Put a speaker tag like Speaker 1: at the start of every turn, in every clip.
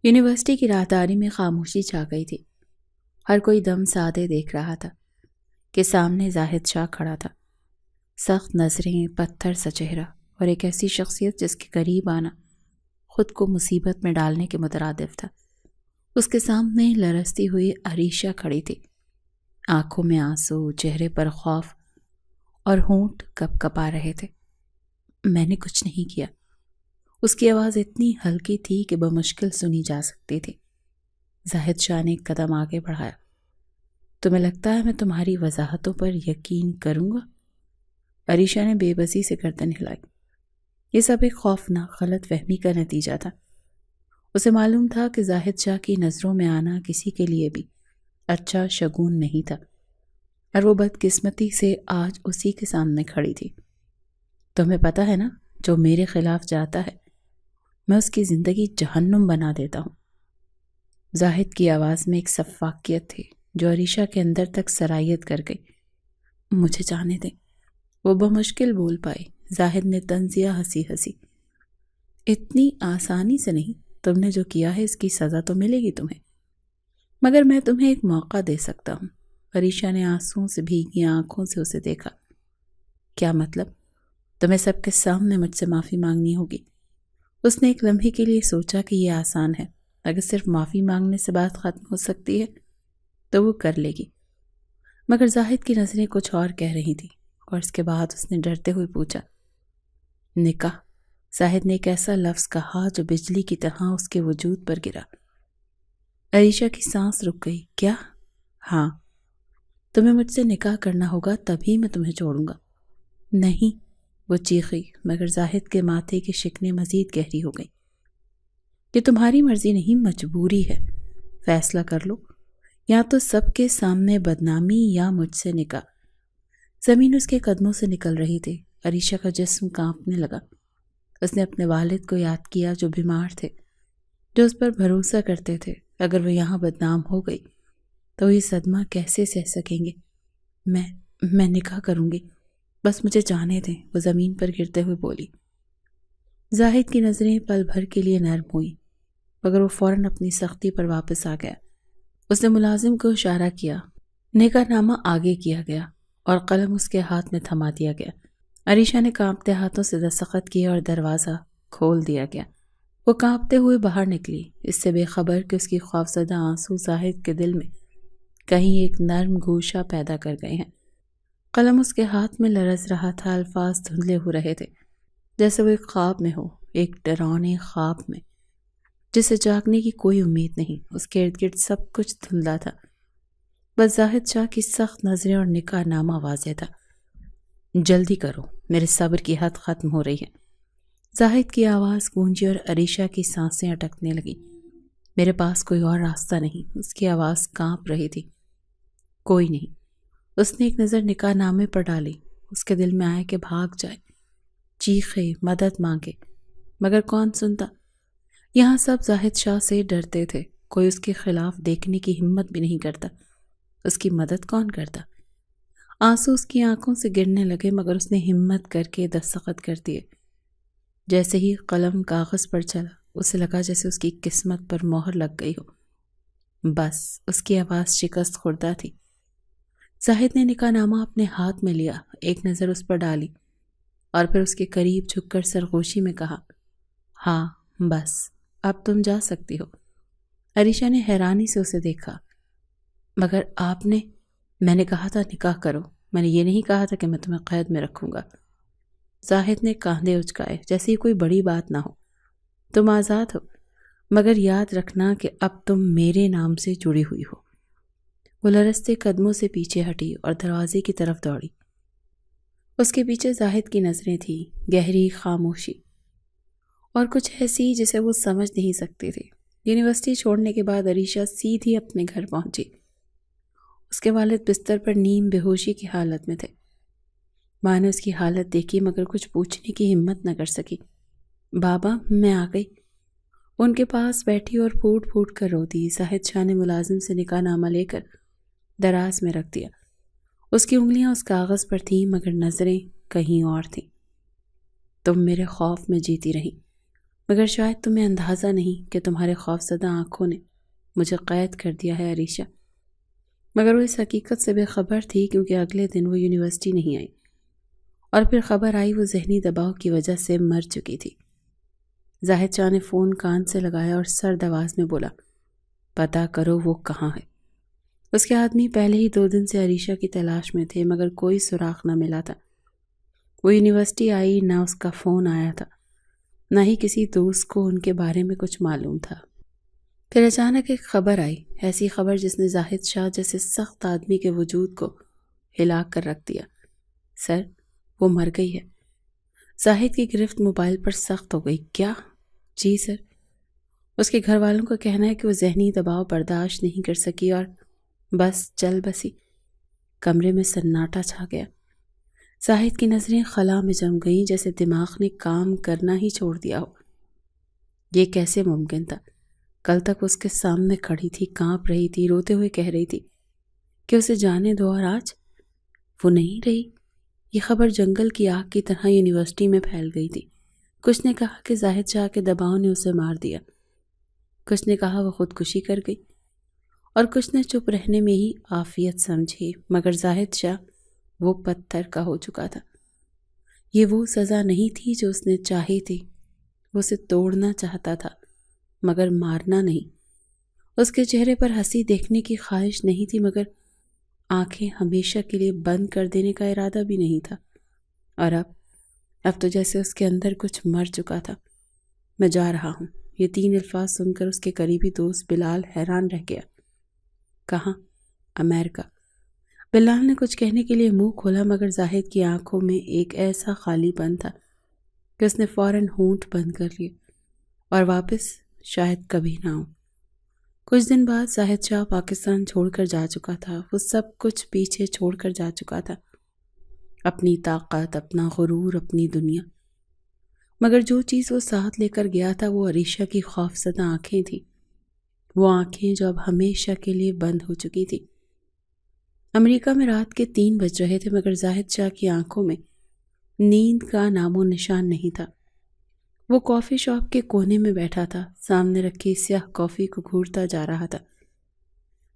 Speaker 1: University کی راہداری میں خاموشی چھا گئی تھی۔ ہر کوئی دم سادے دیکھ رہا تھا کہ سامنے زاہد شاہ کھڑا تھا، سخت نظریں، پتھر سا چہرہ، اور ایک ایسی شخصیت جس کے قریب آنا خود کو مصیبت میں ڈالنے کے مترادف تھا۔ اس کے سامنے لرزتی ہوئی عریشہ کھڑی تھی، آنکھوں میں آنسو، چہرے پر خوف، اور ہونٹ کپ کپا رہے تھے۔ میں نے کچھ نہیں کیا۔ اس کی آواز اتنی ہلکی تھی کہ بمشکل سنی جا سکتی تھی۔ زاہد شاہ نے ایک قدم آگے بڑھایا۔ تمہیں لگتا ہے میں تمہاری وضاحتوں پر یقین کروں گا؟ عریشہ نے بے بسی سے گردن ہلائی۔ یہ سب ایک خوفناک غلط فہمی کا نتیجہ تھا۔ اسے معلوم تھا کہ زاہد شاہ کی نظروں میں آنا کسی کے لیے بھی اچھا شگون نہیں تھا، اور وہ بدقسمتی سے آج اسی کے سامنے کھڑی تھی۔ تمہیں پتہ ہے نا، جو میرے خلاف جاتا ہے میں اس کی زندگی جہنم بنا دیتا ہوں۔ زاہد کی آواز میں ایک سفاکیت تھی جو عریشہ کے اندر تک سرایت کر گئی۔ مجھے جانے دیں، وہ بمشکل بول پائی۔ زاہد نے طنزیہ ہنسی ہنسی۔ اتنی آسانی سے نہیں، تم نے جو کیا ہے اس کی سزا تو ملے گی تمہیں، مگر میں تمہیں ایک موقع دے سکتا ہوں۔ عریشہ نے آنسوؤں سے بھیگی آنکھوں سے اسے دیکھا۔ کیا مطلب؟ تمہیں سب کے سامنے مجھ سے معافی مانگنی ہوگی۔ اس نے ایک لمحے کے لیے سوچا کہ یہ آسان ہے، اگر صرف معافی مانگنے سے بات ختم ہو سکتی ہے تو وہ کر لے گی، مگر زاہد کی نظریں کچھ اور کہہ رہی تھیں، اور اس کے بعد اس نے ڈرتے ہوئے پوچھا، نکاح؟ زاہد نے ایک ایسا لفظ کہا جو بجلی کی طرح اس کے وجود پر گرا۔ عریشہ کی سانس رک گئی۔ کیا؟ ہاں، تمہیں مجھ سے نکاح کرنا ہوگا تبھی میں تمہیں چھوڑوں گا۔ نہیں، وہ چیخی، مگر زاہد کے ماتھے کی شکنیں مزید گہری ہو گئیں۔ یہ تمہاری مرضی نہیں، مجبوری ہے۔ فیصلہ کر لو، یا تو سب کے سامنے بدنامی یا مجھ سے نکاح۔ زمین اس کے قدموں سے نکل رہی تھی۔ عریشہ کا جسم کانپنے لگا۔ اس نے اپنے والد کو یاد کیا جو بیمار تھے، جو اس پر بھروسہ کرتے تھے۔ اگر وہ یہاں بدنام ہو گئی تو یہ صدمہ کیسے سہ سکیں گے؟ میں نکاح کروں گی، بس مجھے جانے دیں، وہ زمین پر گرتے ہوئے بولی۔ زاہد کی نظریں پل بھر کے لیے نرم ہوئیں، مگر وہ فوراً اپنی سختی پر واپس آ گیا۔ اس نے ملازم کو اشارہ کیا۔ نکاح نامہ آگے کیا گیا اور قلم اس کے ہاتھ میں تھما دیا گیا۔ عریشہ نے کانپتے ہاتھوں سے دستخط کیے اور دروازہ کھول دیا گیا۔ وہ کانپتے ہوئے باہر نکلی، اس سے بے خبر کہ اس کی خوفزدہ آنسو زاہد کے دل میں کہیں ایک نرم گوشہ پیدا کر گئے ہیں۔ قلم اس کے ہاتھ میں لرز رہا تھا، الفاظ دھندلے ہو رہے تھے، جیسے وہ ایک خواب میں ہو، ایک ڈراؤنے خواب میں جسے جاگنے کی کوئی امید نہیں۔ اس کے ارد گرد سب کچھ دھندلا تھا، بس زاہد شاہ کی سخت نظریں اور نکاح نامہ واضح تھا۔ جلدی کرو، میرے صبر کی حد ختم ہو رہی ہے۔ زاہد کی آواز گونجی اور عریشہ کی سانسیں اٹکنے لگیں۔ میرے پاس کوئی اور راستہ نہیں، اس کی آواز کانپ رہی تھی۔ کوئی نہیں۔ اس نے ایک نظر نکاح نامے پر ڈالی۔ اس کے دل میں آیا کہ بھاگ جائے، چیخے، مدد مانگے، مگر کون سنتا؟ یہاں سب زاہد شاہ سے ڈرتے تھے، کوئی اس کے خلاف دیکھنے کی ہمت بھی نہیں کرتا۔ اس کی مدد کون کرتا؟ آنسو اس کی آنکھوں سے گرنے لگے، مگر اس نے ہمت کر کے دستخط کر دیے۔ جیسے ہی قلم کاغذ پر چلا، اسے لگا جیسے اس کی قسمت پر مہر لگ گئی ہو۔ بس، اس کی آواز شکست خوردہ تھی۔ زاہد نے نکاح نامہ اپنے ہاتھ میں لیا، ایک نظر اس پر ڈالی، اور پھر اس کے قریب جھک کر سرگوشی میں کہا، ہاں بس، اب تم جا سکتی ہو۔ عریشہ نے حیرانی سے اسے دیکھا۔ مگر آپ نے؟ میں نے کہا تھا نکاح کرو، میں نے یہ نہیں کہا تھا کہ میں تمہیں قید میں رکھوں گا۔ زاہد نے کاندھے اچکائے جیسے یہ کوئی بڑی بات نہ ہو۔ تم آزاد ہو، مگر یاد رکھنا کہ اب تم میرے نام سے جڑی ہوئی ہو۔ وہ لرزتے قدموں سے پیچھے ہٹی اور دروازے کی طرف دوڑی۔ اس کے پیچھے زاہد کی نظریں تھیں، گہری خاموشی، اور کچھ ایسی جسے وہ سمجھ نہیں سکتی تھی۔ یونیورسٹی چھوڑنے کے بعد عریشہ سیدھی اپنے گھر پہنچی۔ اس کے والد بستر پر نیم بے ہوشی کی حالت میں تھے۔ ماں نے اس کی حالت دیکھی مگر کچھ پوچھنے کی ہمت نہ کر سکی۔ بابا، میں آ گئی۔ ان کے پاس بیٹھی اور پھوٹ پھوٹ کر رو دی۔ زاہد شاہ نے ملازم سے نکاح نامہ لے کر دراز میں رکھ دیا۔ اس کی انگلیاں اس کاغذ پر تھیں مگر نظریں کہیں اور تھیں۔ تم میرے خوف میں جیتی رہی، مگر شاید تمہیں اندازہ نہیں کہ تمہارے خوفزدہ آنکھوں نے مجھے قید کر دیا ہے عریشہ۔ مگر وہ اس حقیقت سے بے خبر تھی کیونکہ اگلے دن وہ یونیورسٹی نہیں آئی، اور پھر خبر آئی وہ ذہنی دباؤ کی وجہ سے مر چکی تھی۔ زاہد شاہ نے فون کان سے لگایا اور سرد آواز میں بولا، پتہ کرو وہ کہاں ہے۔ اس کے آدمی پہلے ہی 2 دن سے عریشہ کی تلاش میں تھے مگر کوئی سراغ نہ ملا تھا۔ وہ یونیورسٹی آئی، نہ اس کا فون آیا تھا، نہ ہی کسی دوست کو ان کے بارے میں کچھ معلوم تھا۔ پھر اچانک ایک خبر آئی، ایسی خبر جس نے زاہد شاہ جیسے سخت آدمی کے وجود کو ہلا کر رکھ دیا۔ سر، وہ مر گئی ہے۔ زاہد کی گرفت موبائل پر سخت ہو گئی۔ کیا؟ جی سر۔ اس کے گھر والوں کا کہنا ہے کہ وہ ذہنی دباؤ برداشت نہیں کر سکی اور بس چل بسی۔ کمرے میں سناٹا چھا گیا۔ زاہد کی نظریں خلا میں جم گئیں جیسے دماغ نے کام کرنا ہی چھوڑ دیا ہو۔ یہ کیسے ممکن تھا؟ کل تک اس کے سامنے کھڑی تھی، کانپ رہی تھی، روتے ہوئے کہہ رہی تھی کہ اسے جانے دو، اور آج وہ نہیں رہی۔ یہ خبر جنگل کی آگ کی طرح یونیورسٹی میں پھیل گئی تھی۔ کچھ نے کہا کہ زاہد شاہ کے دباؤ نے اسے مار دیا، کچھ نے کہا وہ خودکشی کر گئی، اور کچھ نے چپ رہنے میں ہی عافیت سمجھی۔ مگر زاہد شاہ وہ پتھر کا ہو چکا تھا۔ یہ وہ سزا نہیں تھی جو اس نے چاہی تھی۔ وہ اسے توڑنا چاہتا تھا مگر مارنا نہیں۔ اس کے چہرے پر ہنسی دیکھنے کی خواہش نہیں تھی مگر آنکھیں ہمیشہ کے لیے بند کر دینے کا ارادہ بھی نہیں تھا۔ اور اب تو جیسے اس کے اندر کچھ مر چکا تھا۔ میں جا رہا ہوں۔ یہ 3 الفاظ سن کر اس کے قریبی دوست بلال حیران رہ گیا۔ کہاں؟ امریکہ۔ بلال نے کچھ کہنے کے لیے منہ کھولا مگر زاہد کی آنکھوں میں ایک ایسا خالی پن تھا کہ اس نے فوراً ہونٹ بند کر لیے، اور واپس شاید کبھی نہ آؤں۔ کچھ دن بعد زاہد شاہ پاکستان چھوڑ کر جا چکا تھا۔ وہ سب کچھ پیچھے چھوڑ کر جا چکا تھا، اپنی طاقت، اپنا غرور، اپنی دنیا۔ مگر جو چیز وہ ساتھ لے کر گیا تھا وہ عریشہ کی خوفزدہ آنکھیں تھیں، وہ آنکھیں جو اب ہمیشہ کے لیے بند ہو چکی تھی۔ امریکہ میں رات کے 3 بج رہے تھے مگر زاہد شاہ کی آنکھوں میں نیند کا نام و نشان نہیں تھا۔ وہ کافی شاپ کے کونے میں بیٹھا تھا، سامنے رکھی سیاہ کافی کو گھورتا جا رہا تھا،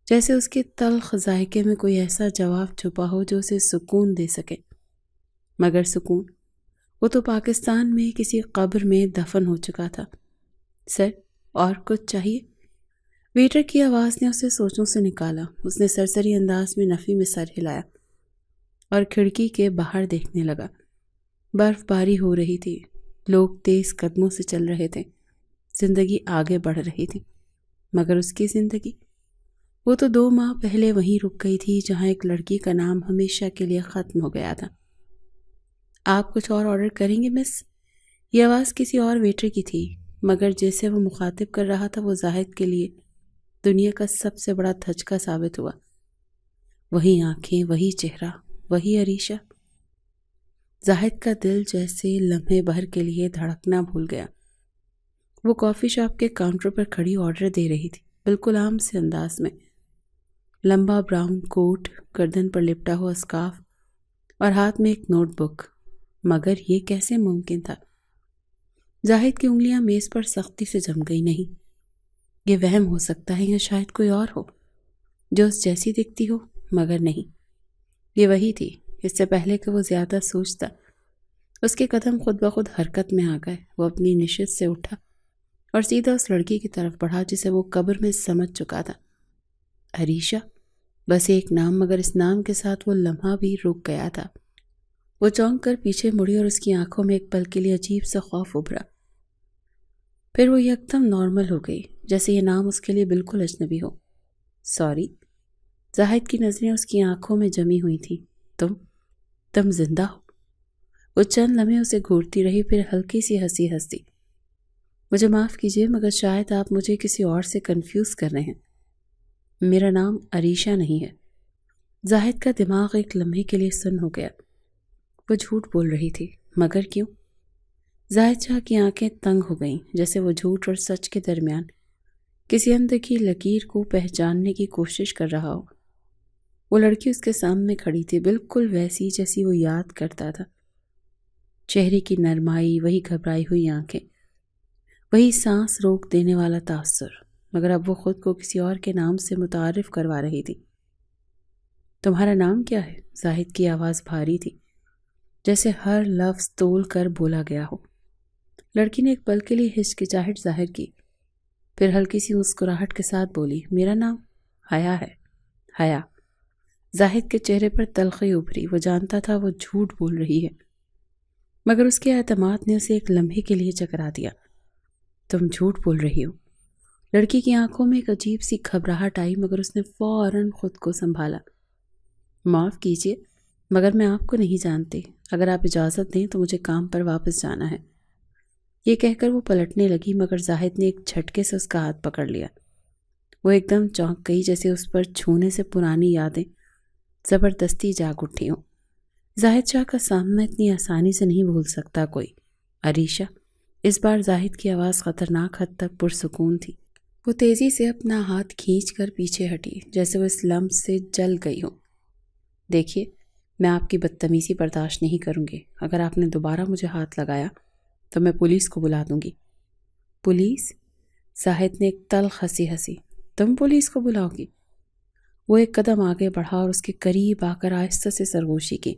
Speaker 1: جیسے اس کے تلخ ذائقے میں کوئی ایسا جواب چھپا ہو جو اسے سکون دے سکے۔ مگر سکون؟ وہ تو پاکستان میں کسی قبر میں دفن ہو چکا تھا۔ سر، اور کچھ چاہیے؟ ویٹر کی آواز نے اسے سوچوں سے نکالا۔ اس نے سرسری انداز میں نفی میں سر ہلایا اور کھڑکی کے باہر دیکھنے لگا۔ برف باری ہو رہی تھی، لوگ تیز قدموں سے چل رہے تھے، زندگی آگے بڑھ رہی تھی۔ مگر اس کی زندگی، وہ تو 2 ماہ پہلے وہیں رک گئی تھی جہاں ایک لڑکی کا نام ہمیشہ کے لیے ختم ہو گیا تھا۔ آپ کچھ اور آرڈر کریں گے مس؟ یہ آواز کسی اور ویٹر کی تھی مگر جیسے وہ مخاطب کر رہا تھا وہ زاہد کے لیے دنیا کا سب سے بڑا دھچکا ثابت ہوا۔ وہی آنکھیں، وہی چہرہ، وہی عریشہ۔ زاہد کا دل جیسے لمحے بھر کے لیے دھڑکنا بھول گیا۔ وہ کافی شاپ کے کاؤنٹر پر کھڑی آرڈر دے رہی تھی، بالکل عام سے انداز میں۔ لمبا براؤن کوٹ، گردن پر لپٹا ہوا اسکارف اور ہاتھ میں ایک نوٹ بک۔ مگر یہ کیسے ممکن تھا؟ زاہد کی انگلیاں میز پر سختی سے جم گئی۔ نہیں، یہ وہم ہو سکتا ہے یا شاید کوئی اور ہو جو اس جیسی دکھتی ہو، مگر نہیں، یہ وہی تھی۔ اس سے پہلے کہ وہ زیادہ سوچتا، اس کے قدم خود بخود حرکت میں آ گئے۔ وہ اپنی نشست سے اٹھا اور سیدھا اس لڑکی کی طرف بڑھا جسے وہ قبر میں سمجھ چکا تھا۔ عریشہ، بس ایک نام، مگر اس نام کے ساتھ وہ لمحہ بھی رک گیا تھا۔ وہ چونک کر پیچھے مڑی اور اس کی آنکھوں میں ایک پل کے لیے عجیب سا خوف ابھرا۔ پھر وہ یکدم نارمل ہو گئی، جیسے یہ نام اس کے لیے بالکل اجنبی ہو۔ سوری۔ زاہد کی نظریں اس کی آنکھوں میں جمی ہوئی تھیں۔ تم زندہ ہو؟ وہ چند لمحے اسے گھورتی رہی، پھر ہلکی سی ہنسی ہنسی۔ مجھے معاف کیجیے مگر شاید آپ مجھے کسی اور سے کنفیوز کر رہے ہیں۔ میرا نام عریشہ نہیں ہے۔ زاہد کا دماغ ایک لمحے کے لیے سن ہو گیا۔ وہ جھوٹ بول رہی تھی، مگر کیوں؟ زاہد شاہ کی آنکھیں تنگ ہو گئیں، جیسے وہ جھوٹ اور سچ کے درمیان کسی اندیکھی لکیر کو پہچاننے کی کوشش کر رہا ہو۔ وہ لڑکی اس کے سامنے کھڑی تھی، بالکل ویسی جیسی وہ یاد کرتا تھا۔ چہرے کی نرمائی، وہی گھبرائی ہوئی آنکھیں، وہی سانس روک دینے والا تاثر، مگر اب وہ خود کو کسی اور کے نام سے متعارف کروا رہی تھی۔ تمہارا نام کیا ہے؟ زاہد کی آواز بھاری تھی، جیسے ہر لفظ تول کر بولا گیا ہو۔ لڑکی نے ایک پل کے لیے ہچکچاہٹ ظاہر کی، پھر ہلکی سی مسکراہٹ کے ساتھ بولی، میرا نام حیا ہے۔ حیا۔ زاہد کے چہرے پر تلخی ابھری، وہ جانتا تھا وہ جھوٹ بول رہی ہے، مگر اس کے اعتماد نے اسے ایک لمحے کے لیے چکرا دیا۔ تم جھوٹ بول رہی ہو؟ لڑکی کی آنکھوں میں ایک عجیب سی گھبراہٹ آئی، مگر اس نے فوراً خود کو سنبھالا۔ معاف کیجیے، مگر میں آپ کو نہیں جانتی۔ اگر آپ اجازت دیں تو مجھے کام پر واپس جانا ہے۔ یہ کہہ کر وہ پلٹنے لگی، مگر زاہد نے ایک جھٹکے سے اس کا ہاتھ پکڑ لیا۔ وہ ایک دم چونک گئی، جیسے اس پر چھونے سے پرانی یادیں زبردستی جاگ اٹھی ہوں۔ زاہد شاہ کا سامنا اتنی آسانی سے نہیں بھول سکتا کوئی۔ عریشہ، اس بار زاہد کی آواز خطرناک حد تک پرسکون تھی۔ وہ تیزی سے اپنا ہاتھ کھینچ کر پیچھے ہٹی، جیسے وہ اس لمس سے جل گئی ہو۔ دیکھیے، میں آپ کی بدتمیزی برداشت نہیں کروں گی۔ اگر آپ نے دوبارہ مجھے ہاتھ لگایا تو میں پولیس کو بلا دوں گی۔ پولیس؟ زاہد نے ایک تلخ ہنسی ہنسی۔ تم پولیس کو بلاؤ گی؟ وہ ایک قدم آگے بڑھا اور اس کے قریب آ کر آہستہ سے سرگوشی کی۔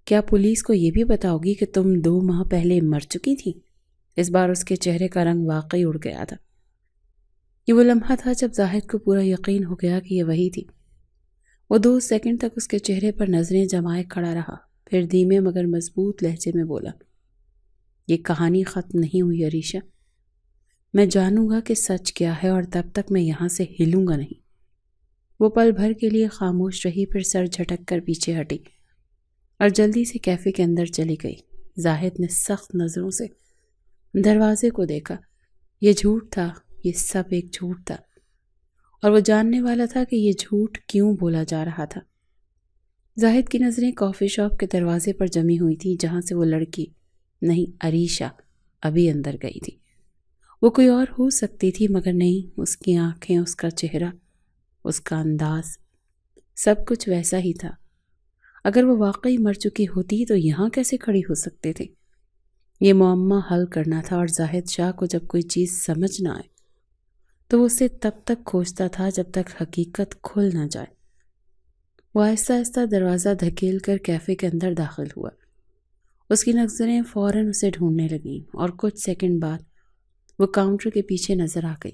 Speaker 1: کیا پولیس کو یہ بھی بتاؤ گی کہ تم 2 ماہ پہلے مر چکی تھی؟ اس بار اس کے چہرے کا رنگ واقعی اڑ گیا تھا۔ یہ وہ لمحہ تھا جب زاہد کو پورا یقین ہو گیا کہ یہ وہی تھی۔ وہ 2 سیکنڈ تک اس کے چہرے پر نظریں جمائے کھڑا رہا، پھر دھیمے مگر مضبوط لہجے میں بولا، یہ کہانی ختم نہیں ہوئی عریشہ۔ میں جانوں گا کہ سچ کیا ہے، اور تب تک میں یہاں سے ہلوں گا نہیں۔ وہ پل بھر کے لیے خاموش رہی، پھر سر جھٹک کر پیچھے ہٹی اور جلدی سے کیفے کے اندر چلی گئی۔ زاہد نے سخت نظروں سے دروازے کو دیکھا۔ یہ جھوٹ تھا، یہ سب ایک جھوٹ تھا، اور وہ جاننے والا تھا کہ یہ جھوٹ کیوں بولا جا رہا تھا۔ زاہد کی نظریں کافی شاپ کے دروازے پر جمی ہوئی تھی، جہاں سے وہ لڑکی، نہیں عریشہ، ابھی اندر گئی تھی۔ وہ کوئی اور ہو سکتی تھی، مگر نہیں، اس کی آنکھیں، اس کا چہرہ، اس کا انداز، سب کچھ ویسا ہی تھا۔ اگر وہ واقعی مر چکی ہوتی تو یہاں کیسے کھڑی ہو سکتے تھے؟ یہ معمہ حل کرنا تھا، اور زاہد شاہ کو جب کوئی چیز سمجھ نہ آئے تو وہ اسے تب تک کھوجتا تھا جب تک حقیقت کھل نہ جائے۔ وہ آہستہ آہستہ دروازہ دھکیل کر کیفے کے اندر داخل ہوا۔ اس کی نظریں فوراً اسے ڈھونڈنے لگیں، اور کچھ سیکنڈ بعد وہ کاؤنٹر کے پیچھے نظر آ گئی۔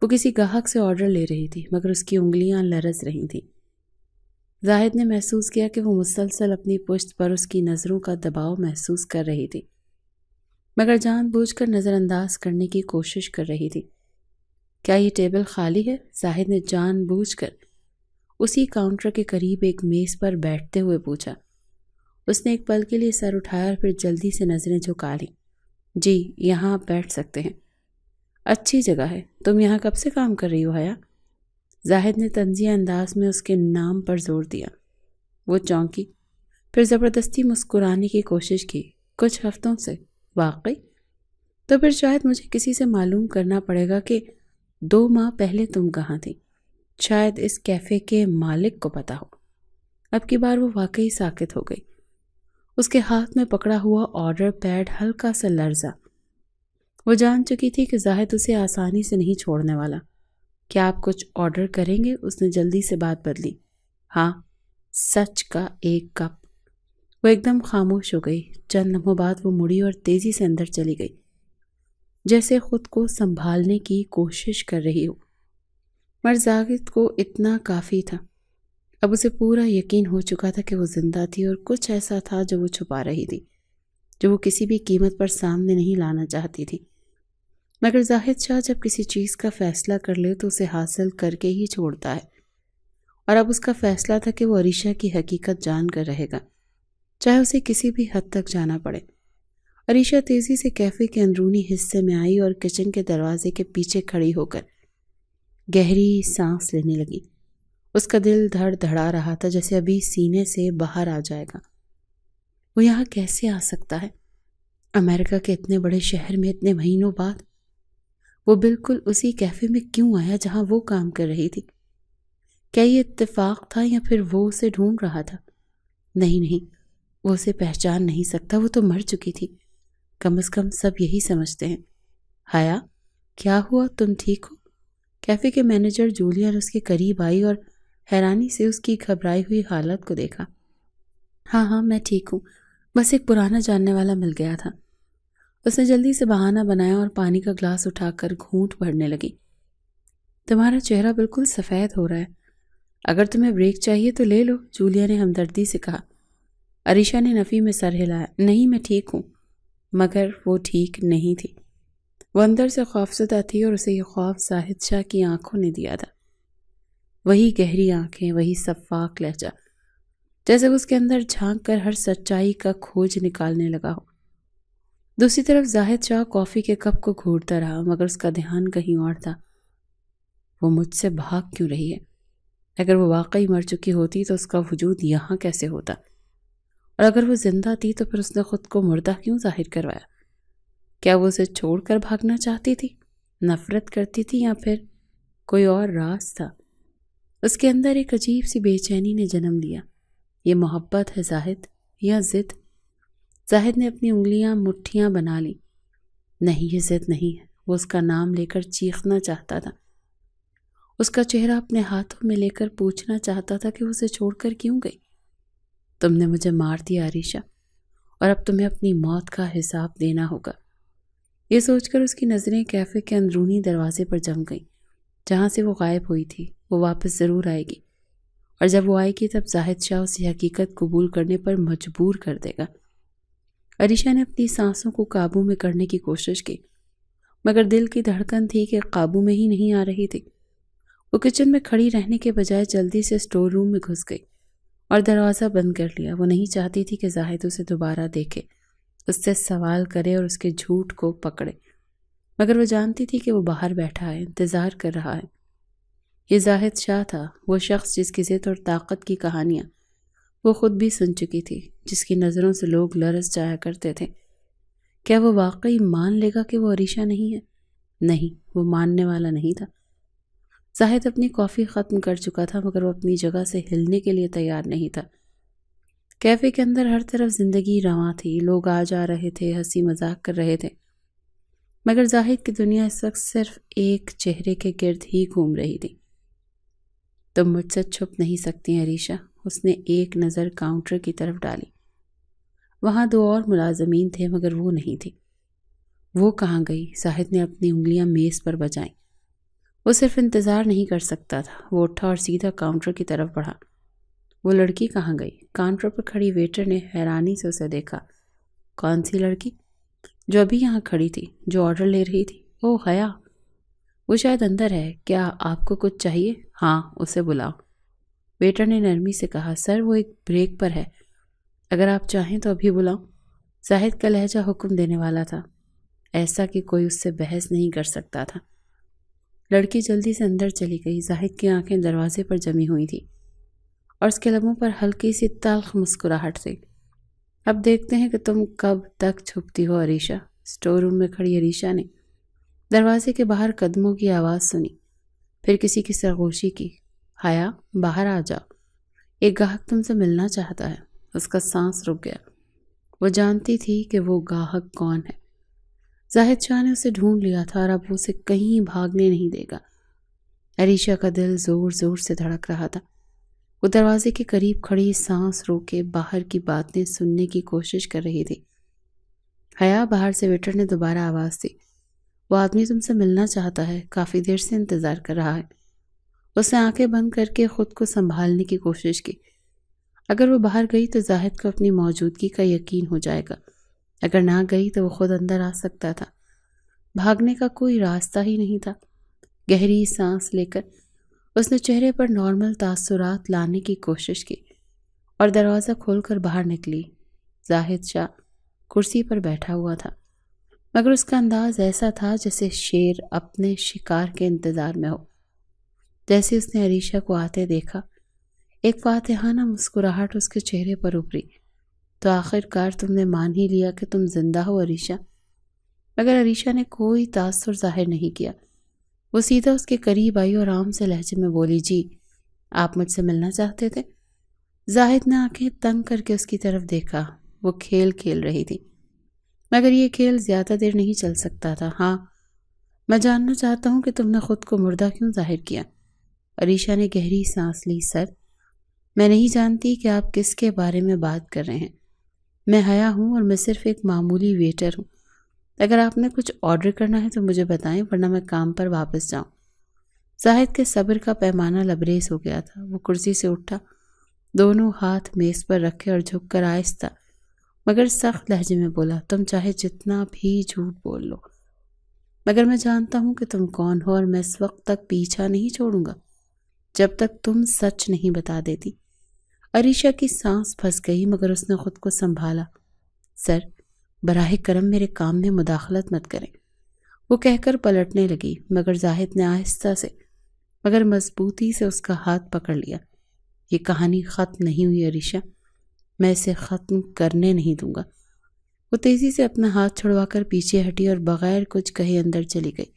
Speaker 1: وہ کسی گاہک سے آرڈر لے رہی تھی، مگر اس کی انگلیاں لرز رہی تھیں۔ زاہد نے محسوس کیا کہ وہ مسلسل اپنی پشت پر اس کی نظروں کا دباؤ محسوس کر رہی تھی، مگر جان بوجھ کر نظر انداز کرنے کی کوشش کر رہی تھی۔ کیا یہ ٹیبل خالی ہے؟ زاہد نے جان بوجھ کر اسی کاؤنٹر کے قریب ایک میز پر بیٹھتے ہوئے پوچھا۔ اس نے ایک پل کے لیے سر اٹھایا اور پھر جلدی سے نظریں جھکا لیں۔ جی، یہاں آپ بیٹھ سکتے ہیں۔ اچھی جگہ ہے۔ تم یہاں کب سے کام کر رہی ہو حیا؟ زاہد نے طنزیہ انداز میں اس کے نام پر زور دیا۔ وہ چونکی، پھر زبردستی مسکرانے کی کوشش کی۔ کچھ ہفتوں سے؟ واقعی؟ تو پھر شاید مجھے کسی سے معلوم کرنا پڑے گا کہ 2 ماہ پہلے تم کہاں تھی۔ شاید اس کیفے کے مالک کو پتا ہو۔ اب کی بار وہ واقعی ساکت ہو گئی۔ اس کے ہاتھ میں پکڑا ہوا آرڈر پیڈ ہلکا سا لرزا۔ وہ جان چکی تھی کہ زاہد اسے آسانی سے نہیں چھوڑنے والا۔ کیا آپ کچھ آرڈر کریں گے؟ اس نے جلدی سے بات بدلی۔ ہاں، سچ کا 1 کپ۔ وہ ایک دم خاموش ہو گئی۔ چند لمحوں بعد وہ مڑی اور تیزی سے اندر چلی گئی، جیسے خود کو سنبھالنے کی کوشش کر رہی ہو۔ مگر زاہد کو اتنا کافی تھا۔ اب اسے پورا یقین ہو چکا تھا کہ وہ زندہ تھی، اور کچھ ایسا تھا جو وہ چھپا رہی تھی، جو وہ کسی بھی قیمت پر سامنے نہیں لانا چاہتی تھی۔ مگر زاہد شاہ جب کسی چیز کا فیصلہ کر لے تو اسے حاصل کر کے ہی چھوڑتا ہے، اور اب اس کا فیصلہ تھا کہ وہ عریشہ کی حقیقت جان کر رہے گا، چاہے اسے کسی بھی حد تک جانا پڑے۔ عریشہ تیزی سے کیفے کے اندرونی حصے میں آئی اور کچن کے دروازے کے پیچھے کھڑی ہو کر گہری سانس لینے لگی۔ اس کا دل دھڑ دھڑا رہا تھا، جیسے ابھی سینے سے باہر آ جائے گا۔ وہ یہاں کیسے آ سکتا ہے؟ امریکہ کے اتنے بڑے شہر میں اتنے مہینوں بعد؟ وہ بالکل اسی کیفے میں کیوں آیا جہاں وہ کام کر رہی تھی؟ کیا یہ اتفاق تھا یا پھر وہ اسے ڈھونڈ رہا تھا؟ نہیں، وہ اسے پہچان نہیں سکتا، وہ تو مر چکی تھی۔ کم از کم سب یہی سمجھتے ہیں۔ حیا، کیا ہوا؟ تم ٹھیک ہو؟ کیفے کے مینیجر جولین اس کے قریب آئی اور حیرانی سے اس کی گھبرائی ہوئی حالت کو دیکھا۔ ہاں میں ٹھیک ہوں، بس ایک پرانا جاننے والا مل گیا تھا۔ اس نے جلدی سے بہانہ بنایا اور پانی کا گلاس اٹھا کر گھونٹ بھرنے لگی۔ تمہارا چہرہ بالکل سفید ہو رہا ہے، اگر تمہیں بریک چاہیے تو لے لو، جولیا نے ہمدردی سے کہا۔ عریشہ نے نفی میں سر ہلایا۔ نہیں، میں ٹھیک ہوں۔ مگر وہ ٹھیک نہیں تھی۔ وہ اندر سے خوفزدہ تھی اور اسے یہ خوف زاہد شاہ کی آنکھوں نے دیا تھا۔ وہی گہری آنکھیں، وہی شفاف لہجہ، جیسے اس کے اندر جھانک کر ہر سچائی کا کھوج نکالنے لگا ہو۔ دوسری طرف زاہد شاہ کافی کے کپ کو گھونٹتا رہا، مگر اس کا دھیان کہیں اور تھا۔ وہ مجھ سے بھاگ کیوں رہی ہے؟ اگر وہ واقعی مر چکی ہوتی تو اس کا وجود یہاں کیسے ہوتا؟ اور اگر وہ زندہ تھی تو پھر اس نے خود کو مردہ کیوں ظاہر کروایا؟ کیا وہ اسے چھوڑ کر بھاگنا چاہتی تھی، نفرت کرتی تھی، یا پھر کوئی اور راز تھا؟ اس کے اندر ایک عجیب سی بے چینی نے جنم لیا۔ یہ محبت ہے زاہد یا ضد؟ زاہد نے اپنی انگلیاں مٹھیاں بنا لی۔ نہیں، یہ ضد نہیں ہے۔ وہ اس کا نام لے کر چیخنا چاہتا تھا، اس کا چہرہ اپنے ہاتھوں میں لے کر پوچھنا چاہتا تھا کہ وہ اسے چھوڑ کر کیوں گئی۔ تم نے مجھے مار دیا عریشہ، اور اب تمہیں اپنی موت کا حساب دینا ہوگا۔ یہ سوچ کر اس کی نظریں کیفے کے اندرونی دروازے پر جم گئیں، جہاں سے وہ غائب ہوئی تھی۔ وہ واپس ضرور آئے گی، اور جب وہ آئے گی تب زاہد شاہ اسے حقیقت قبول کرنے پر مجبور کر دے گا۔ عریشہ نے اپنی سانسوں کو قابو میں کرنے کی کوشش کی، مگر دل کی دھڑکن تھی کہ قابو میں ہی نہیں آ رہی تھی۔ وہ کچن میں کھڑی رہنے کے بجائے جلدی سے اسٹور روم میں گھس گئی اور دروازہ بند کر لیا۔ وہ نہیں چاہتی تھی کہ زاہد اسے دوبارہ دیکھے، اس سے سوال کرے اور اس کے جھوٹ کو پکڑے، مگر وہ جانتی تھی کہ وہ باہر بیٹھا ہے، انتظار کر رہا ہے۔ یہ زاہد شاہ تھا، وہ شخص جس کی ضد اور طاقت کی کہانیاں وہ خود بھی سن چکی تھی، جس کی نظروں سے لوگ لرز جایا کرتے تھے۔ کیا وہ واقعی مان لے گا کہ وہ عریشہ نہیں ہے؟ نہیں، وہ ماننے والا نہیں تھا۔ زاہد اپنی کافی ختم کر چکا تھا، مگر وہ اپنی جگہ سے ہلنے کے لیے تیار نہیں تھا۔ کیفے کے اندر ہر طرف زندگی رواں تھی، لوگ آ جا رہے تھے، ہنسی مذاق کر رہے تھے، مگر زاہد کی دنیا اس وقت صرف ایک چہرے کے گرد ہی گھوم رہی تھی۔ تم مجھ سے چھپ نہیں سکتی عریشہ، اس نے ایک نظر کاؤنٹر کی طرف ڈالی۔ وہاں دو اور ملازمین تھے، مگر وہ نہیں تھی۔ وہ کہاں گئی؟ زاہد نے اپنی انگلیاں میز پر بجائیں۔ وہ صرف انتظار نہیں کر سکتا تھا۔ وہ اٹھا اور سیدھا کاؤنٹر کی طرف بڑھا۔ وہ لڑکی کہاں گئی؟ کاؤنٹر پر کھڑی ویٹر نے حیرانی سے اسے دیکھا۔ کون سی لڑکی؟ جو ابھی یہاں کھڑی تھی، جو آرڈر لے رہی تھی۔ اوہ حیا، وہ شاید اندر ہے، کیا آپ کو کچھ چاہیے؟ ہاں، اسے بلاؤ، ویٹر نے نرمی سے کہا۔ سر، وہ ایک بریک پر ہے، اگر آپ چاہیں تو ابھی بلاؤں۔ زاہد کا لہجہ حکم دینے والا تھا، ایسا کہ کوئی اس سے بحث نہیں کر سکتا تھا۔ لڑکی جلدی سے اندر چلی گئی۔ زاہد کی آنکھیں دروازے پر جمی ہوئی تھی اور اس کے لبوں پر ہلکی سی تلخ مسکراہٹ تھی۔ اب دیکھتے ہیں کہ تم کب تک چھپتی ہو عریشہ، اسٹور روم میں کھڑی عریشہ نے دروازے کے باہر قدموں کی آواز سنی، پھر کسی کی سرگوشی کی۔ حیا، باہر آ جاؤ، ایک گاہک تم سے ملنا چاہتا ہے۔ اس کا سانس رک گیا۔ وہ جانتی تھی کہ وہ گاہک کون ہے۔ زاہد شاہ نے اسے ڈھونڈ لیا تھا اور اب وہ اسے کہیں بھاگنے نہیں دے گا۔ عریشہ کا دل زور زور سے دھڑک رہا تھا۔ وہ دروازے کے قریب کھڑی سانس روکے باہر کی باتیں سننے کی کوشش کر رہی تھی۔ حیا، باہر سے ویٹر نے دوبارہ آواز دی۔ وہ آدمی تم سے ملنا چاہتا ہے، کافی دیر سے انتظار کر رہا ہے۔ اس نے آنکھیں بند کر کے خود کو سنبھالنے کی کوشش کی۔ اگر وہ باہر گئی تو زاہد کو اپنی موجودگی کا یقین ہو جائے گا، اگر نہ گئی تو وہ خود اندر آ سکتا تھا۔ بھاگنے کا کوئی راستہ ہی نہیں تھا۔ گہری سانس لے کر اس نے چہرے پر نارمل تاثرات لانے کی کوشش کی اور دروازہ کھول کر باہر نکلی۔ زاہد شاہ کرسی پر بیٹھا ہوا تھا، مگر اس کا انداز ایسا تھا جیسے شیر اپنے شکار کے انتظار میں ہو۔ جیسے اس نے عریشہ کو آتے دیکھا، ایک فاتحانہ مسکراہٹ اس کے چہرے پر ابھری۔ تو آخر کار تم نے مان ہی لیا کہ تم زندہ ہو عریشہ؟ مگر عریشہ نے کوئی تاثر ظاہر نہیں کیا۔ وہ سیدھا اس کے قریب آئی اور عام سے لہجے میں بولی، جی، آپ مجھ سے ملنا چاہتے تھے؟ زاہد نے آنکھیں تنگ کر کے اس کی طرف دیکھا۔ وہ کھیل کھیل رہی تھی، مگر یہ کھیل زیادہ دیر نہیں چل سکتا تھا۔ ہاں، میں جاننا چاہتا ہوں کہ تم نے خود کو مردہ کیوں ظاہر کیا؟ عریشہ نے گہری سانس لی۔ سر، میں نہیں جانتی کہ آپ کس کے بارے میں بات کر رہے ہیں۔ میں حیا ہوں اور میں صرف ایک معمولی ویٹر ہوں۔ اگر آپ نے کچھ آرڈر کرنا ہے تو مجھے بتائیں، ورنہ میں کام پر واپس جاؤں۔ زاہد کے صبر کا پیمانہ لبریز ہو گیا تھا۔ وہ کرسی سے اٹھا، دونوں ہاتھ میز پر رکھے اور جھک کر آہستہ مگر سخت لہجے میں بولا، تم چاہے جتنا بھی جھوٹ بول لو، مگر میں جانتا ہوں کہ تم کون ہو، اور میں اس وقت تک پیچھا نہیں چھوڑوں گا جب تک تم سچ نہیں بتا دیتی۔ عریشہ کی سانس پھنس گئی، مگر اس نے خود کو سنبھالا۔ سر، براہ کرم میرے کام میں مداخلت مت کریں، وہ کہہ کر پلٹنے لگی، مگر زاہد نے آہستہ سے مگر مضبوطی سے اس کا ہاتھ پکڑ لیا۔ یہ کہانی ختم نہیں ہوئی عریشہ، میں اسے ختم کرنے نہیں دوں گا۔ وہ تیزی سے اپنا ہاتھ چھڑوا کر پیچھے ہٹی اور بغیر کچھ کہے اندر چلی گئی،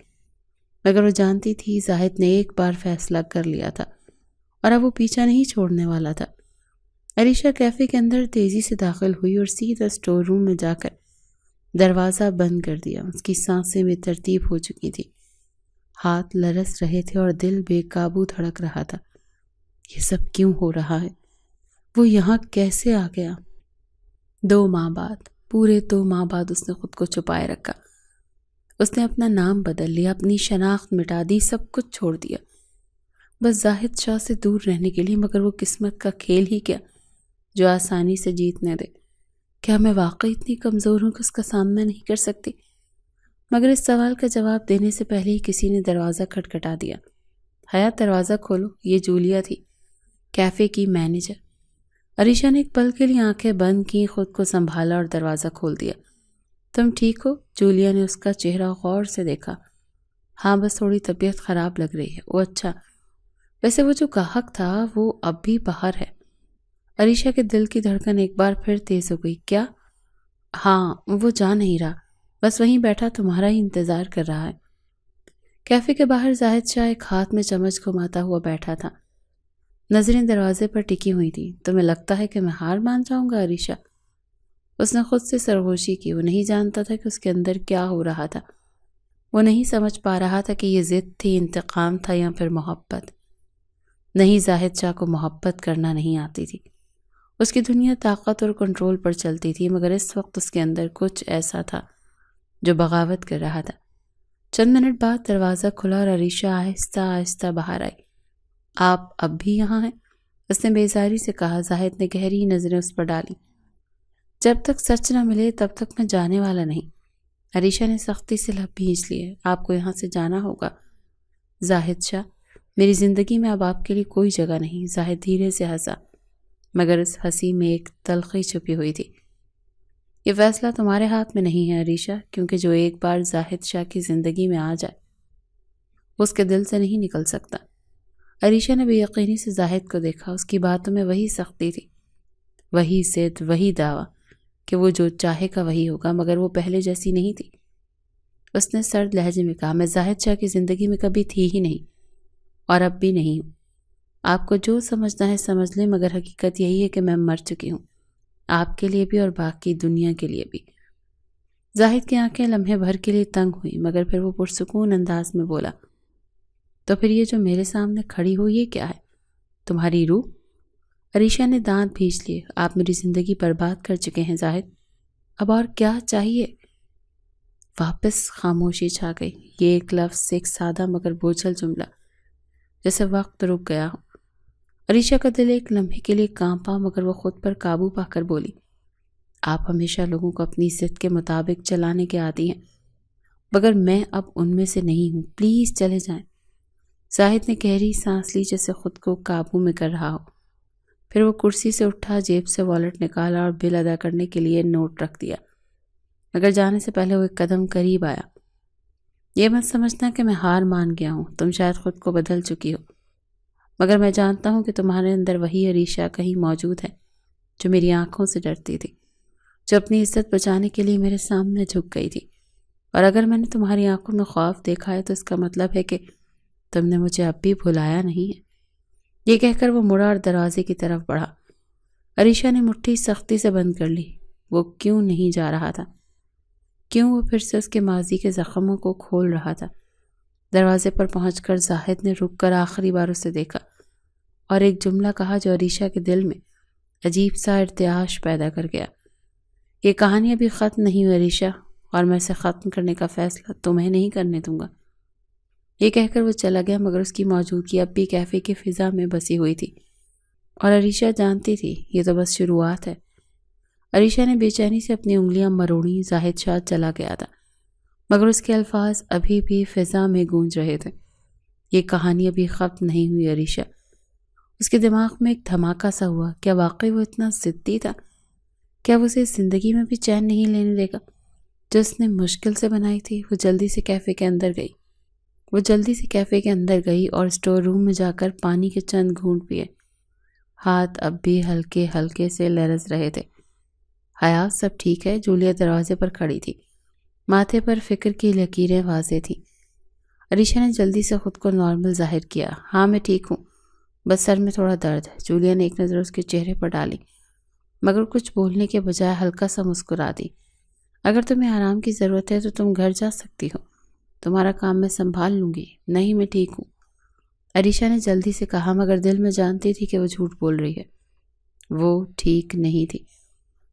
Speaker 1: مگر وہ جانتی تھی زاہد نے ایک بار فیصلہ کر لیا تھا اور اب وہ پیچھا نہیں چھوڑنے والا تھا۔ عریشہ کیفے کے اندر تیزی سے داخل ہوئی اور سیدھا اسٹور روم میں جا کر دروازہ بند کر دیا۔ اس کی سانسیں بے ترتیب ہو چکی تھی، ہاتھ لرز رہے تھے اور دل بے قابو دھڑک رہا تھا۔ یہ سب کیوں ہو رہا ہے؟ وہ یہاں کیسے آ گیا؟ 2 ماہ بعد، پورے 2 ماہ بعد اس نے خود کو چھپائے رکھا۔ اس نے اپنا نام بدل لیا، اپنی شناخت مٹا دی، سب کچھ چھوڑ دیا، بس زاہد شاہ سے دور رہنے کے لیے۔ مگر وہ قسمت کا کھیل ہی کیا جو آسانی سے جیتنے دے؟ کیا میں واقعی اتنی کمزور ہوں کہ اس کا سامنا نہیں کر سکتی؟ مگر اس سوال کا جواب دینے سے پہلے ہی کسی نے دروازہ کھٹکھٹا دیا۔ حیات، دروازہ کھولو، یہ جولیا تھی، کیفے کی مینیجر۔ عریشہ نے ایک پل کے لیے آنکھیں بند کی، خود کو سنبھالا اور دروازہ کھول دیا۔ تم ٹھیک ہو؟ جولیا نے اس کا چہرہ غور سے دیکھا۔ ہاں، بس تھوڑی طبیعت خراب لگ رہی ہے۔ وہ اچھا، ویسے وہ جو گاہک تھا وہ اب بھی باہر ہے؟ عریشہ کے دل کی دھڑکن ایک بار پھر تیز ہو گئی۔ کیا؟ ہاں، وہ جا نہیں رہا، بس وہیں بیٹھا تمہارا ہی انتظار کر رہا ہے۔ کیفے کے باہر زاہد شاہ ایک ہاتھ میں چمچ گھماتا ہوا بیٹھا تھا، نظریں دروازے پر ٹکی ہوئی تھیں۔ تمہیں لگتا ہے کہ میں ہار مان جاؤں گا عریشہ؟ اس نے خود سے سرگوشی کی۔ وہ نہیں جانتا تھا کہ اس کے اندر کیا ہو رہا تھا۔ وہ نہیں سمجھ پا رہا تھا کہ یہ ضد تھی، انتقام تھا، یا پھر محبت۔ نہیں، زاہد شاہ کو محبت کرنا نہیں آتی تھی۔ اس کی دنیا طاقت اور کنٹرول پر چلتی تھی، مگر اس وقت اس کے اندر کچھ ایسا تھا جو بغاوت کر رہا تھا۔ چند منٹ بعد دروازہ کھلا اور عریشہ آہستہ آہستہ باہر آئی۔ آپ اب بھی یہاں ہیں؟ اس نے بیزاری سے کہا۔ زاہد نے گہری نظریں اس پر ڈالی۔ جب تک سچ نہ ملے تب تک میں جانے والا نہیں۔ عریشہ نے سختی سے لب بھینچ لیے۔ آپ کو یہاں سے جانا ہوگا زاہد شاہ، میری زندگی میں اب آپ کے لیے کوئی جگہ نہیں۔ زاہد دھیرے سے ہنسا، مگر اس ہنسی میں ایک تلخی چھپی ہوئی تھی۔ یہ فیصلہ تمہارے ہاتھ میں نہیں ہے عریشہ، کیونکہ جو ایک بار زاہد شاہ کی زندگی میں آ جائے وہ اس کے دل سے نہیں نکل سکتا۔ عریشہ نے بے یقینی سے زاہد کو دیکھا۔ اس کی باتوں میں وہی سختی تھی، وہی ضد، وہی دعویٰ کہ وہ جو چاہے گا وہی ہوگا، مگر وہ پہلے جیسی نہیں تھی۔ اس نے سرد لہجے میں کہا، میں زاہد شاہ کی زندگی میں کبھی تھی ہی نہیں اور اب بھی نہیں ہوں۔ آپ کو جو سمجھنا ہے سمجھ لیں، مگر حقیقت یہی ہے کہ میں مر چکی ہوں، آپ کے لیے بھی اور باقی دنیا کے لیے بھی۔ زاہد کی آنکھیں لمحے بھر کے لیے تنگ ہوئی، مگر پھر وہ پرسکون انداز میں بولا، تو پھر یہ جو میرے سامنے کھڑی ہو یہ کیا ہے؟ تمہاری روح؟ عریشہ نے دانت بھینچ لیے۔ آپ میری زندگی برباد کر چکے ہیں زاہد، اب اور کیا چاہیے؟ واپس خاموشی چھا گئی۔ یہ ایک لفظ، ایک سادہ مگر بوجھل جملہ، جیسے وقت رک گیا ہو۔ عریشہ کا دل ایک لمحے کے لیے کانپا، مگر وہ خود پر قابو پا کر بولی، آپ ہمیشہ لوگوں کو اپنی ضد کے مطابق چلانے کے عادی ہیں، مگر میں اب ان میں سے نہیں ہوں، پلیز چلے جائیں۔ زاہد نے گہری سانس لی، جیسے خود کو قابو میں کر رہا ہو۔ پھر وہ کرسی سے اٹھا، جیب سے والیٹ نکالا اور بل ادا کرنے کے لیے نوٹ رکھ دیا، مگر جانے سے پہلے وہ ایک قدم قریب آیا۔ یہ مت سمجھنا کہ میں ہار مان گیا ہوں، تم شاید خود کو بدل چکی ہو، مگر میں جانتا ہوں کہ تمہارے اندر وہی عریشہ کہیں موجود ہے جو میری آنکھوں سے ڈرتی تھی، جو اپنی عزت بچانے کے لیے میرے سامنے جھک گئی تھی۔ اور اگر میں نے تمہاری آنکھوں میں خوف دیکھا ہے تو اس کا مطلب ہے کہ تم نے مجھے اب بھی بھلایا نہیں ہے۔ یہ کہہ کر وہ مڑا اور دروازے کی طرف بڑھا۔ عریشہ نے مٹھی سختی سے بند کر لی۔ وہ کیوں نہیں جا رہا تھا؟ کیوں وہ پھر سے اس کے ماضی کے زخموں کو کھول رہا تھا؟ دروازے پر پہنچ کر زاہد نے رک کر آخری بار اسے دیکھا اور ایک جملہ کہا جو عریشہ کے دل میں عجیب سا ارتعاش پیدا کر گیا۔ یہ کہانی ابھی ختم نہیں ہوئی عریشہ، اور میں اسے ختم کرنے کا فیصلہ تمہیں نہیں کرنے دوں گا۔ یہ کہہ کر وہ چلا گیا، مگر اس کی موجودگی اب بھی کیفے کی فضا میں بسی ہوئی تھی، اور عریشہ جانتی تھی یہ تو بس شروعات ہے۔ عریشہ نے بے چینی سے اپنی انگلیاں مروڑیں۔ زاہد شاہ چلا گیا تھا، مگر اس کے الفاظ ابھی بھی فضا میں گونج رہے تھے۔ یہ کہانی ابھی ختم نہیں ہوئی عریشہ۔ اس کے دماغ میں ایک دھماکہ سا ہوا۔ کیا واقعی وہ اتنا ضدی تھا؟ کیا وہ اسے زندگی میں بھی چین نہیں لینے دے گا جو اس نے مشکل سے بنائی تھی؟ وہ جلدی سے کیفے کے اندر گئی اور اسٹور روم میں جا کر پانی کے چند گھونٹ پیے۔ ہاتھ اب بھی ہلکے ہلکے سے لرز رہے تھے۔ حیات سب ٹھیک ہے؟ جولیا دروازے پر کھڑی تھی، ماتھے پر فکر کی لکیریں واضح تھیں۔ عریشہ نے جلدی سے خود کو نارمل ظاہر کیا۔ ہاں میں ٹھیک ہوں، بس سر میں تھوڑا درد ہے۔ جولیا نے ایک نظر اس کے چہرے پر ڈالی، مگر کچھ بولنے کے بجائے ہلکا سا مسکرا دی۔ اگر تمہیں آرام کی ضرورت ہے تو تم گھر جا سکتی ہو، تمہارا کام میں سنبھال لوں گی۔ نہیں میں ٹھیک ہوں، عریشہ نے جلدی سے کہا، مگر دل میں جانتی تھی کہ وہ جھوٹ بول رہی ہے۔ وہ ٹھیک نہیں تھی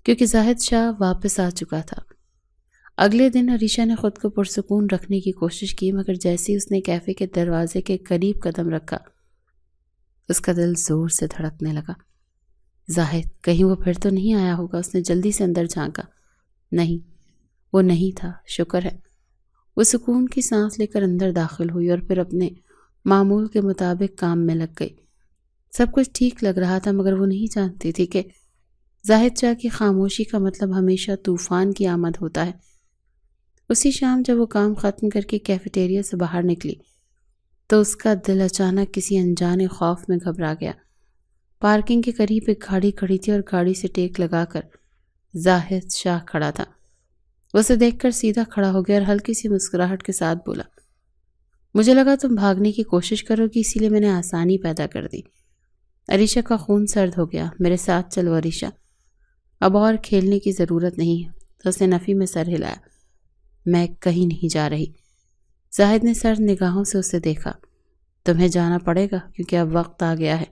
Speaker 1: کیونکہ زاہد شاہ واپس آ چکا تھا۔ اگلے دن عریشہ نے خود کو پرسکون رکھنے کی کوشش کی، مگر جیسے اس نے کیفے کے دروازے کے قریب قدم رکھا اس کا دل زور سے دھڑکنے لگا۔ زاہد کہیں وہ پھر تو نہیں آیا ہوگا؟ اس نے جلدی سے اندر جھانکا۔ نہیں، وہ نہیں تھا، شکر ہے۔ وہ سکون کی سانس لے کر اندر داخل ہوئی اور پھر اپنے معمول کے مطابق کام میں لگ گئی۔ سب کچھ ٹھیک لگ رہا تھا، مگر وہ نہیں جانتی تھی کہ زاہد شاہ کی خاموشی کا مطلب ہمیشہ طوفان کی آمد ہوتا ہے۔ اسی شام جب وہ کام ختم کر کے کیفیٹیریا سے باہر نکلی تو اس کا دل اچانک کسی انجانے خوف میں گھبرا گیا۔ پارکنگ کے قریب ایک گاڑی کھڑی تھی اور گاڑی سے ٹیک لگا کر زاہد شاہ کھڑا تھا۔ وہ اسے دیکھ کر سیدھا کھڑا ہو گیا اور ہلکی سی مسکراہٹ کے ساتھ بولا، مجھے لگا تم بھاگنے کی کوشش کرو گی، اسی لیے میں نے آسانی پیدا کر دی۔ عریشہ کا خون سرد ہو گیا۔ میرے ساتھ چلو عریشہ، اب اور کھیلنے کی ضرورت نہیں۔ تو اس نے نفی میں سر ہلایا۔ میں کہیں نہیں جا رہی۔ زاہد نے سرد نگاہوں سے اسے دیکھا۔ تمہیں جانا پڑے گا کیونکہ اب وقت آ گیا ہے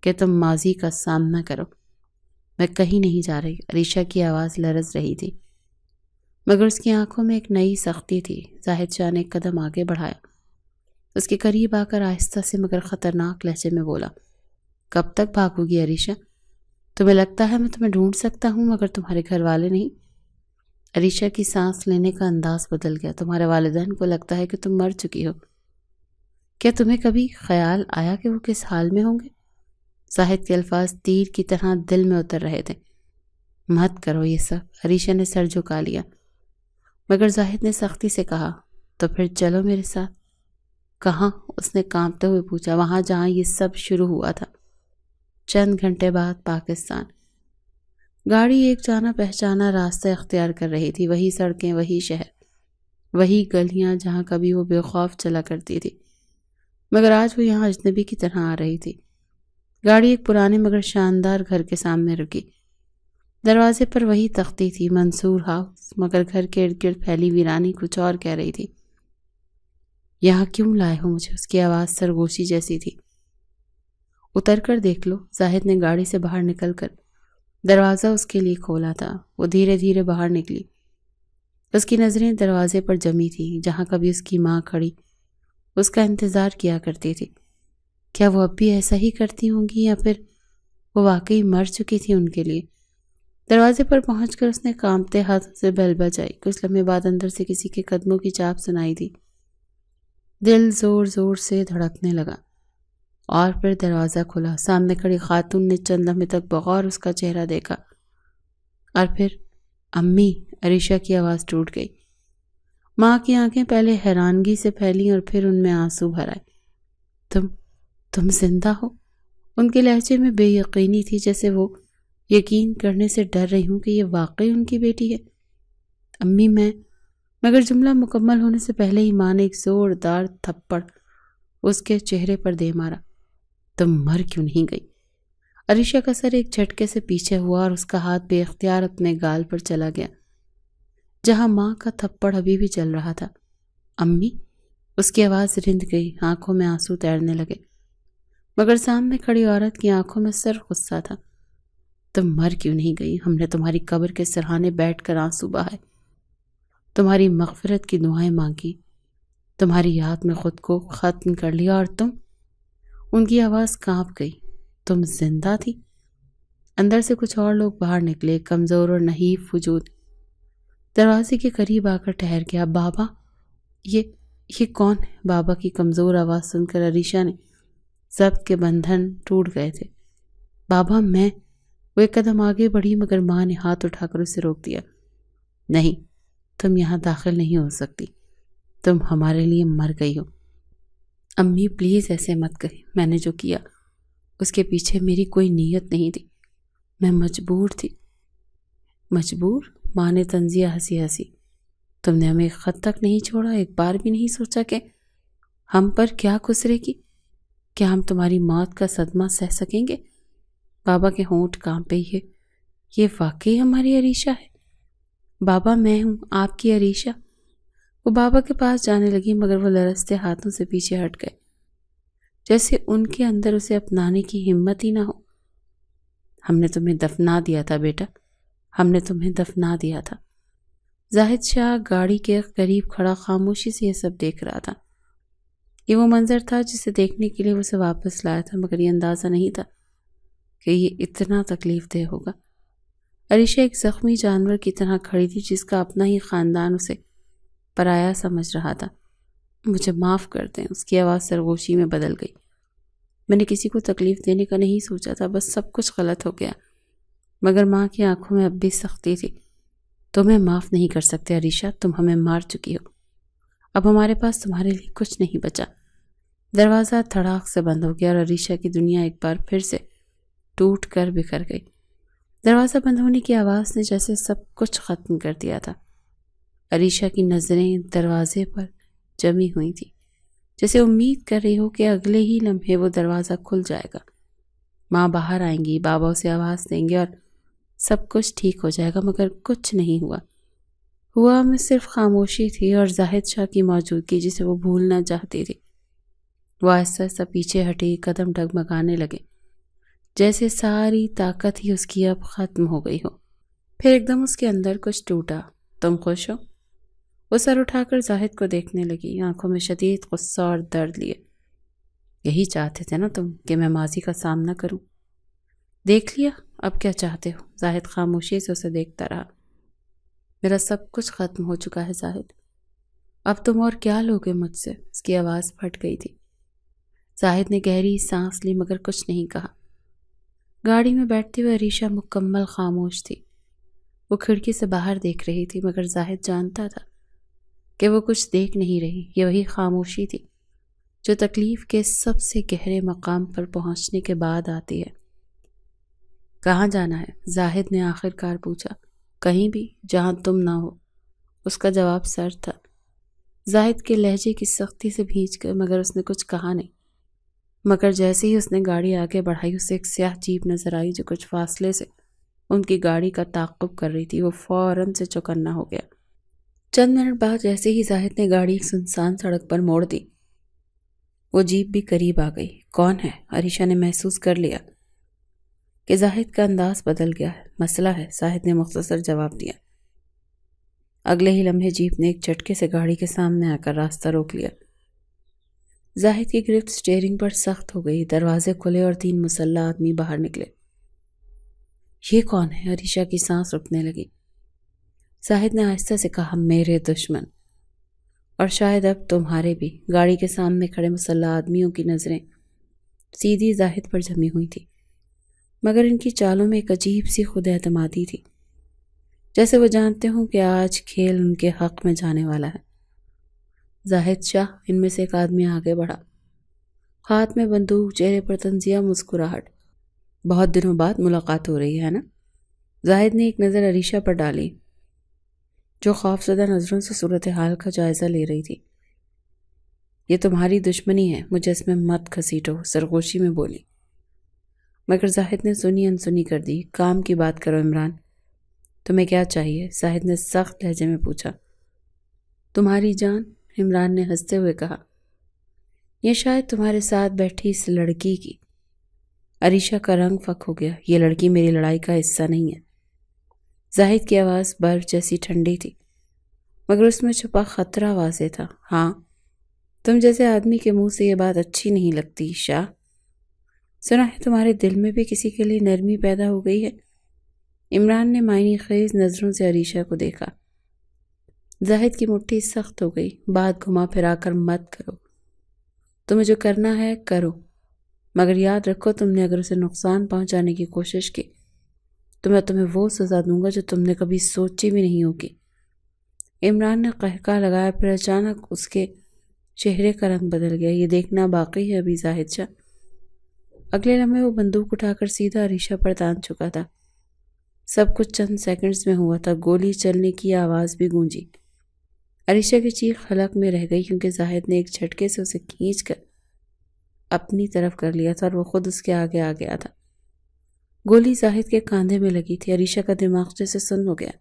Speaker 1: کہ تم ماضی کا سامنا کرو۔ میں کہیں نہیں جا رہی۔ عریشہ کی آواز لرز رہی تھی، مگر اس کی آنکھوں میں ایک نئی سختی تھی۔ زاہد شاہ نے ایک قدم آگے بڑھایا، اس کے قریب آ کر آہستہ سے مگر خطرناک لہجے میں بولا، کب تک بھاگو گی عریشہ؟ تمہیں لگتا ہے میں تمہیں ڈھونڈ سکتا ہوں مگر تمہارے گھر والے نہیں؟ عریشہ کی سانس لینے کا انداز بدل گیا۔ تمہارے والدین کو لگتا ہے کہ تم مر چکی ہو۔ کیا تمہیں کبھی خیال آیا کہ وہ کس حال میں ہوں گے؟ زاہد کے الفاظ تیر کی طرح دل میں اتر رہے تھے۔ مت کرو یہ سب، عریشہ نے سر جھکا لیا، مگر زاہد نے سختی سے کہا، تو پھر چلو میرے ساتھ۔ کہاں؟ اس نے کانپتے ہوئے پوچھا۔ وہاں جہاں یہ سب شروع ہوا تھا، چند گھنٹے بعد پاکستان۔ گاڑی ایک جانا پہچانا راستہ اختیار کر رہی تھی، وہی سڑکیں، وہی شہر، وہی گلیاں جہاں کبھی وہ بے خوف چلا کرتی تھی، مگر آج وہ یہاں اجنبی کی طرح آ رہی تھی۔ گاڑی ایک پرانے مگر شاندار گھر کے سامنے رکی۔ دروازے پر وہی تختی تھی، منصور ہاؤس، مگر گھر کے ارد گرد پھیلی ویرانی کچھ اور کہہ رہی تھی۔ یہاں کیوں لائے ہو مجھے؟ اس کی آواز سرگوشی جیسی تھی۔ اتر کر دیکھ لو۔ زاہد نے گاڑی سے باہر نکل کر دروازہ اس کے لیے کھولا تھا۔ وہ دھیرے دھیرے باہر نکلی۔ اس کی نظریں دروازے پر جمی تھیں جہاں کبھی اس کی ماں کھڑی اس کا انتظار کیا کرتی تھی۔ کیا وہ اب بھی ایسا ہی کرتی ہوں گی یا پھر وہ واقعی مر چکی تھی ان کے لیے؟ دروازے پر پہنچ کر اس نے کانپتے ہاتھوں سے بیل بجائی۔ کچھ لمحے بعد اندر سے کسی کے قدموں کی چاپ سنائی دی۔ دل زور زور سے دھڑکنے لگا اور پھر دروازہ کھلا۔ سامنے کھڑی خاتون نے چند لمحے تک بغور اس کا چہرہ دیکھا اور پھر امی، عریشہ کی آواز ٹوٹ گئی۔ ماں کی آنکھیں پہلے حیرانگی سے پھیلیں اور پھر ان میں آنسو بھر آئے۔ تم زندہ ہو؟ ان کے لہجے میں بے یقینی تھی، جیسے وہ یقین کرنے سے ڈر رہی ہوں کہ یہ واقعی ان کی بیٹی ہے۔ امی میں، مگر جملہ مکمل ہونے سے پہلے ہی ماں نے ایک زوردار تھپڑ اس کے چہرے پر دے مارا۔ تم مر کیوں نہیں گئی؟ عریشہ کا سر ایک جھٹکے سے پیچھے ہوا اور اس کا ہاتھ بے اختیار اپنے گال پر چلا گیا جہاں ماں کا تھپڑ ابھی بھی چل رہا تھا۔ امی، اس کی آواز رند گئی، آنکھوں میں آنسو تیرنے لگے، مگر سامنے کھڑی عورت کی آنکھوں میں صرف غصہ تھا۔ تم مر کیوں نہیں گئی؟ ہم نے تمہاری قبر کے سرہانے بیٹھ کر آنسو بہائے، تمہاری مغفرت کی دعائیں مانگی، تمہاری یاد میں خود کو ختم کر لیا، اور تم؟ ان کی آواز کانپ گئی۔ تم زندہ تھی؟ اندر سے کچھ اور لوگ باہر نکلے، کمزور اور نحیف وجود۔ دروازے کے قریب آ کر ٹھہر گیا۔ بابا، یہ کون ہے؟ بابا کی کمزور آواز سن کر عریشہ نے ضبط کے بندھن ٹوٹ گئے تھے۔ بابا، میں۔ وہ ایک قدم آگے بڑھی، مگر ماں نے ہاتھ اٹھا کر اسے روک دیا۔ نہیں، تم یہاں داخل نہیں ہو سکتی، تم ہمارے لیے مر گئی ہو۔ امی پلیز ایسے مت کہیں، میں نے جو کیا اس کے پیچھے میری کوئی نیت نہیں تھی، میں مجبور تھی۔ مجبور؟ ماں نے طنزیہ ہنسی۔ تم نے ہمیں ایک خط تک نہیں چھوڑا، ایک بار بھی نہیں سوچا کہ ہم پر کیا گزرے گی؟ کیا ہم تمہاری موت کا صدمہ سہ سکیں گے؟ بابا کے ہونٹ کانپے۔ یہ واقعی ہماری عریشہ ہے؟ بابا، میں ہوں، آپ کی عریشہ۔ وہ بابا کے پاس جانے لگی، مگر وہ لرزتے ہاتھوں سے پیچھے ہٹ گئے، جیسے ان کے اندر اسے اپنانے کی ہمت ہی نہ ہو۔ ہم نے تمہیں دفنا دیا تھا بیٹا، ہم نے تمہیں دفنا دیا تھا۔ زاہد شاہ گاڑی کے قریب کھڑا خاموشی سے یہ سب دیکھ رہا تھا۔ یہ وہ منظر تھا جسے دیکھنے کے لیے اسے واپس لایا تھا، مگر یہ اندازہ نہیں تھا کہ یہ اتنا تکلیف دہ ہوگا۔ عریشہ ایک زخمی جانور کی طرح کھڑی تھی جس کا اپنا ہی خاندان اسے پرایا سمجھ رہا تھا۔ مجھے معاف کر دیں، اس کی آواز سرگوشی میں بدل گئی۔ میں نے کسی کو تکلیف دینے کا نہیں سوچا تھا، بس سب کچھ غلط ہو گیا۔ مگر ماں کی آنکھوں میں اب بھی سختی تھی۔ تمہیں معاف نہیں کر سکتے عریشہ، تم ہمیں مار چکی ہو، اب ہمارے پاس تمہارے لیے کچھ نہیں بچا۔ دروازہ دھڑاک سے بند ہو گیا اور عریشہ کی دنیا ایک بار پھر سے ٹوٹ کر بکھر گئی۔ دروازہ بند ہونے کی آواز نے جیسے سب کچھ ختم کر دیا تھا۔ عریشہ کی نظریں دروازے پر جمی ہوئی تھی، جیسے امید کر رہی ہو کہ اگلے ہی لمحے وہ دروازہ کھل جائے گا، ماں باہر آئیں گی، بابا اسے آواز دیں گے اور سب کچھ ٹھیک ہو جائے گا۔ مگر کچھ نہیں ہوا میں صرف خاموشی تھی اور زاہد شاہ کی موجودگی جسے وہ بھولنا چاہتی تھی۔ وہ آہستہ آہستہ پیچھے ہٹی، قدم ڈگمگانے لگے، جیسے ساری طاقت ہی اس کی اب ختم ہو گئی ہو۔ پھر ایک دم اس کے اندر کچھ ٹوٹا۔ تم خوش ہو؟ وہ سر اٹھا کر زاہد کو دیکھنے لگی، آنکھوں میں شدید غصہ اور درد لیے۔ یہی چاہتے تھے نا تم کہ میں ماضی کا سامنا کروں؟ دیکھ لیا، اب کیا چاہتے ہو؟ زاہد خاموشی سے اسے دیکھتا رہا۔ میرا سب کچھ ختم ہو چکا ہے زاہد، اب تم اور کیا لوگے مجھ سے؟ اس کی آواز پھٹ گئی تھی۔ زاہد نے گہری سانس لی مگر کچھ نہیں کہا۔ گاڑی میں بیٹھتے ہوئے عریشہ مکمل خاموش تھی۔ وہ کھڑکی سے باہر دیکھ رہی تھی، مگر زاہد جانتا تھا کہ وہ کچھ دیکھ نہیں رہی۔ یہ وہی خاموشی تھی جو تکلیف کے سب سے گہرے مقام پر پہنچنے کے بعد آتی ہے۔ کہاں جانا ہے؟ زاہد نے آخر کار پوچھا۔ کہیں بھی جہاں تم نہ ہو، اس کا جواب سرد تھا۔ زاہد کے لہجے کی سختی سے بھیج گئے، مگر اس نے کچھ کہا نہیں۔ مگر جیسے ہی اس نے گاڑی آگے بڑھائی، اسے ایک سیاہ جیپ نظر آئی جو کچھ فاصلے سے ان کی گاڑی کا تعاقب کر رہی تھی۔ وہ فوراً سے چوکنا ہو گیا۔ چند منٹ بعد جیسے ہی زاہد نے گاڑی ایک سنسان سڑک پر موڑ دی، وہ جیپ بھی قریب آ گئی۔ کون ہے؟ عریشہ نے محسوس کر لیا کہ زاہد کا انداز بدل گیا ہے۔ مسئلہ ہے، زاہد نے مختصر جواب دیا۔ اگلے ہی لمحے جیپ نے ایک جھٹکے سے گاڑی کے سامنے آ کر راستہ روک لیا۔ زاہد کی گرفت سٹیئرنگ پر سخت ہو گئی، دروازے کھلے اور 3 مسلح آدمی باہر نکلے۔ یہ کون ہے؟ عریشہ کی سانس رکنے لگی۔ زاہد نے آہستہ سے کہا، میرے دشمن، اور شاید اب تمہارے بھی۔ گاڑی کے سامنے کھڑے مسلح آدمیوں کی نظریں سیدھی زاہد پر جمی ہوئی تھی، مگر ان کی چالوں میں ایک عجیب سی خود اعتمادی تھی، جیسے وہ جانتے ہوں کہ آج کھیل ان کے حق میں جانے والا ہے۔ زاہد شاہ، ان میں سے ایک آدمی آگے بڑھا، ہاتھ میں بندوق، چہرے پر طنزیہ مسکراہٹ۔ بہت دنوں بعد ملاقات ہو رہی ہے نا؟ زاہد نے ایک نظر عریشہ پر ڈالی جو خوفزدہ نظروں سے صورتحال کا جائزہ لے رہی تھی۔ یہ تمہاری دشمنی ہے، مجھے اس میں مت گھسیٹو، سرگوشی میں بولی۔ مگر زاہد نے سنی انسنی کر دی۔ کام کی بات کرو عمران، تمہیں کیا چاہیے؟ زاہد نے سخت لہجے میں پوچھا۔ تمہاری جان، عمران نے ہنستے ہوئے کہا۔ یہ شاید تمہارے ساتھ بیٹھی اس لڑکی کی۔ عریشہ کا رنگ فک ہو گیا۔ یہ لڑکی میری لڑائی کا حصہ نہیں ہے۔ زاہد کی آواز برف جیسی ٹھنڈی تھی، مگر اس میں چھپا خطرہ واضح تھا۔ ہاں، تم جیسے آدمی کے منہ سے یہ بات اچھی نہیں لگتی شاہ۔ سنا ہے تمہارے دل میں بھی کسی کے لیے نرمی پیدا ہو گئی ہے؟ عمران نے معنی خیز نظروں سے عریشہ کو دیکھا۔ زاہد کی مٹھی سخت ہو گئی۔ بات گھما پھرا کر مت کرو، تمہیں جو کرنا ہے کرو، مگر یاد رکھو تم نے اگر اسے نقصان پہنچانے کی کوشش کی تو میں تمہیں وہ سزا دوں گا جو تم نے کبھی سوچی بھی نہیں ہوگی۔ عمران نے قہقہ لگایا، پھر اچانک اس کے چہرے کا رنگ بدل گیا۔ یہ دیکھنا باقی ہے ابھی زاہد شاہ۔ اگلے لمحے وہ بندوق اٹھا کر سیدھا عریشہ پر تان چکا تھا۔ سب کچھ چند سیکنڈز میں ہوا تھا۔ گولی چلنے کی آواز بھی گونجی۔ عریشہ کی چیخ حلق میں رہ گئی کیونکہ زاہد نے ایک جھٹکے سے اسے کھینچ کر اپنی طرف کر لیا تھا اور وہ خود اس کے آگے آ گیا تھا۔ گولی زاہد کے کاندھے میں لگی تھی۔ عریشہ کا دماغ جیسے سن ہو گیا۔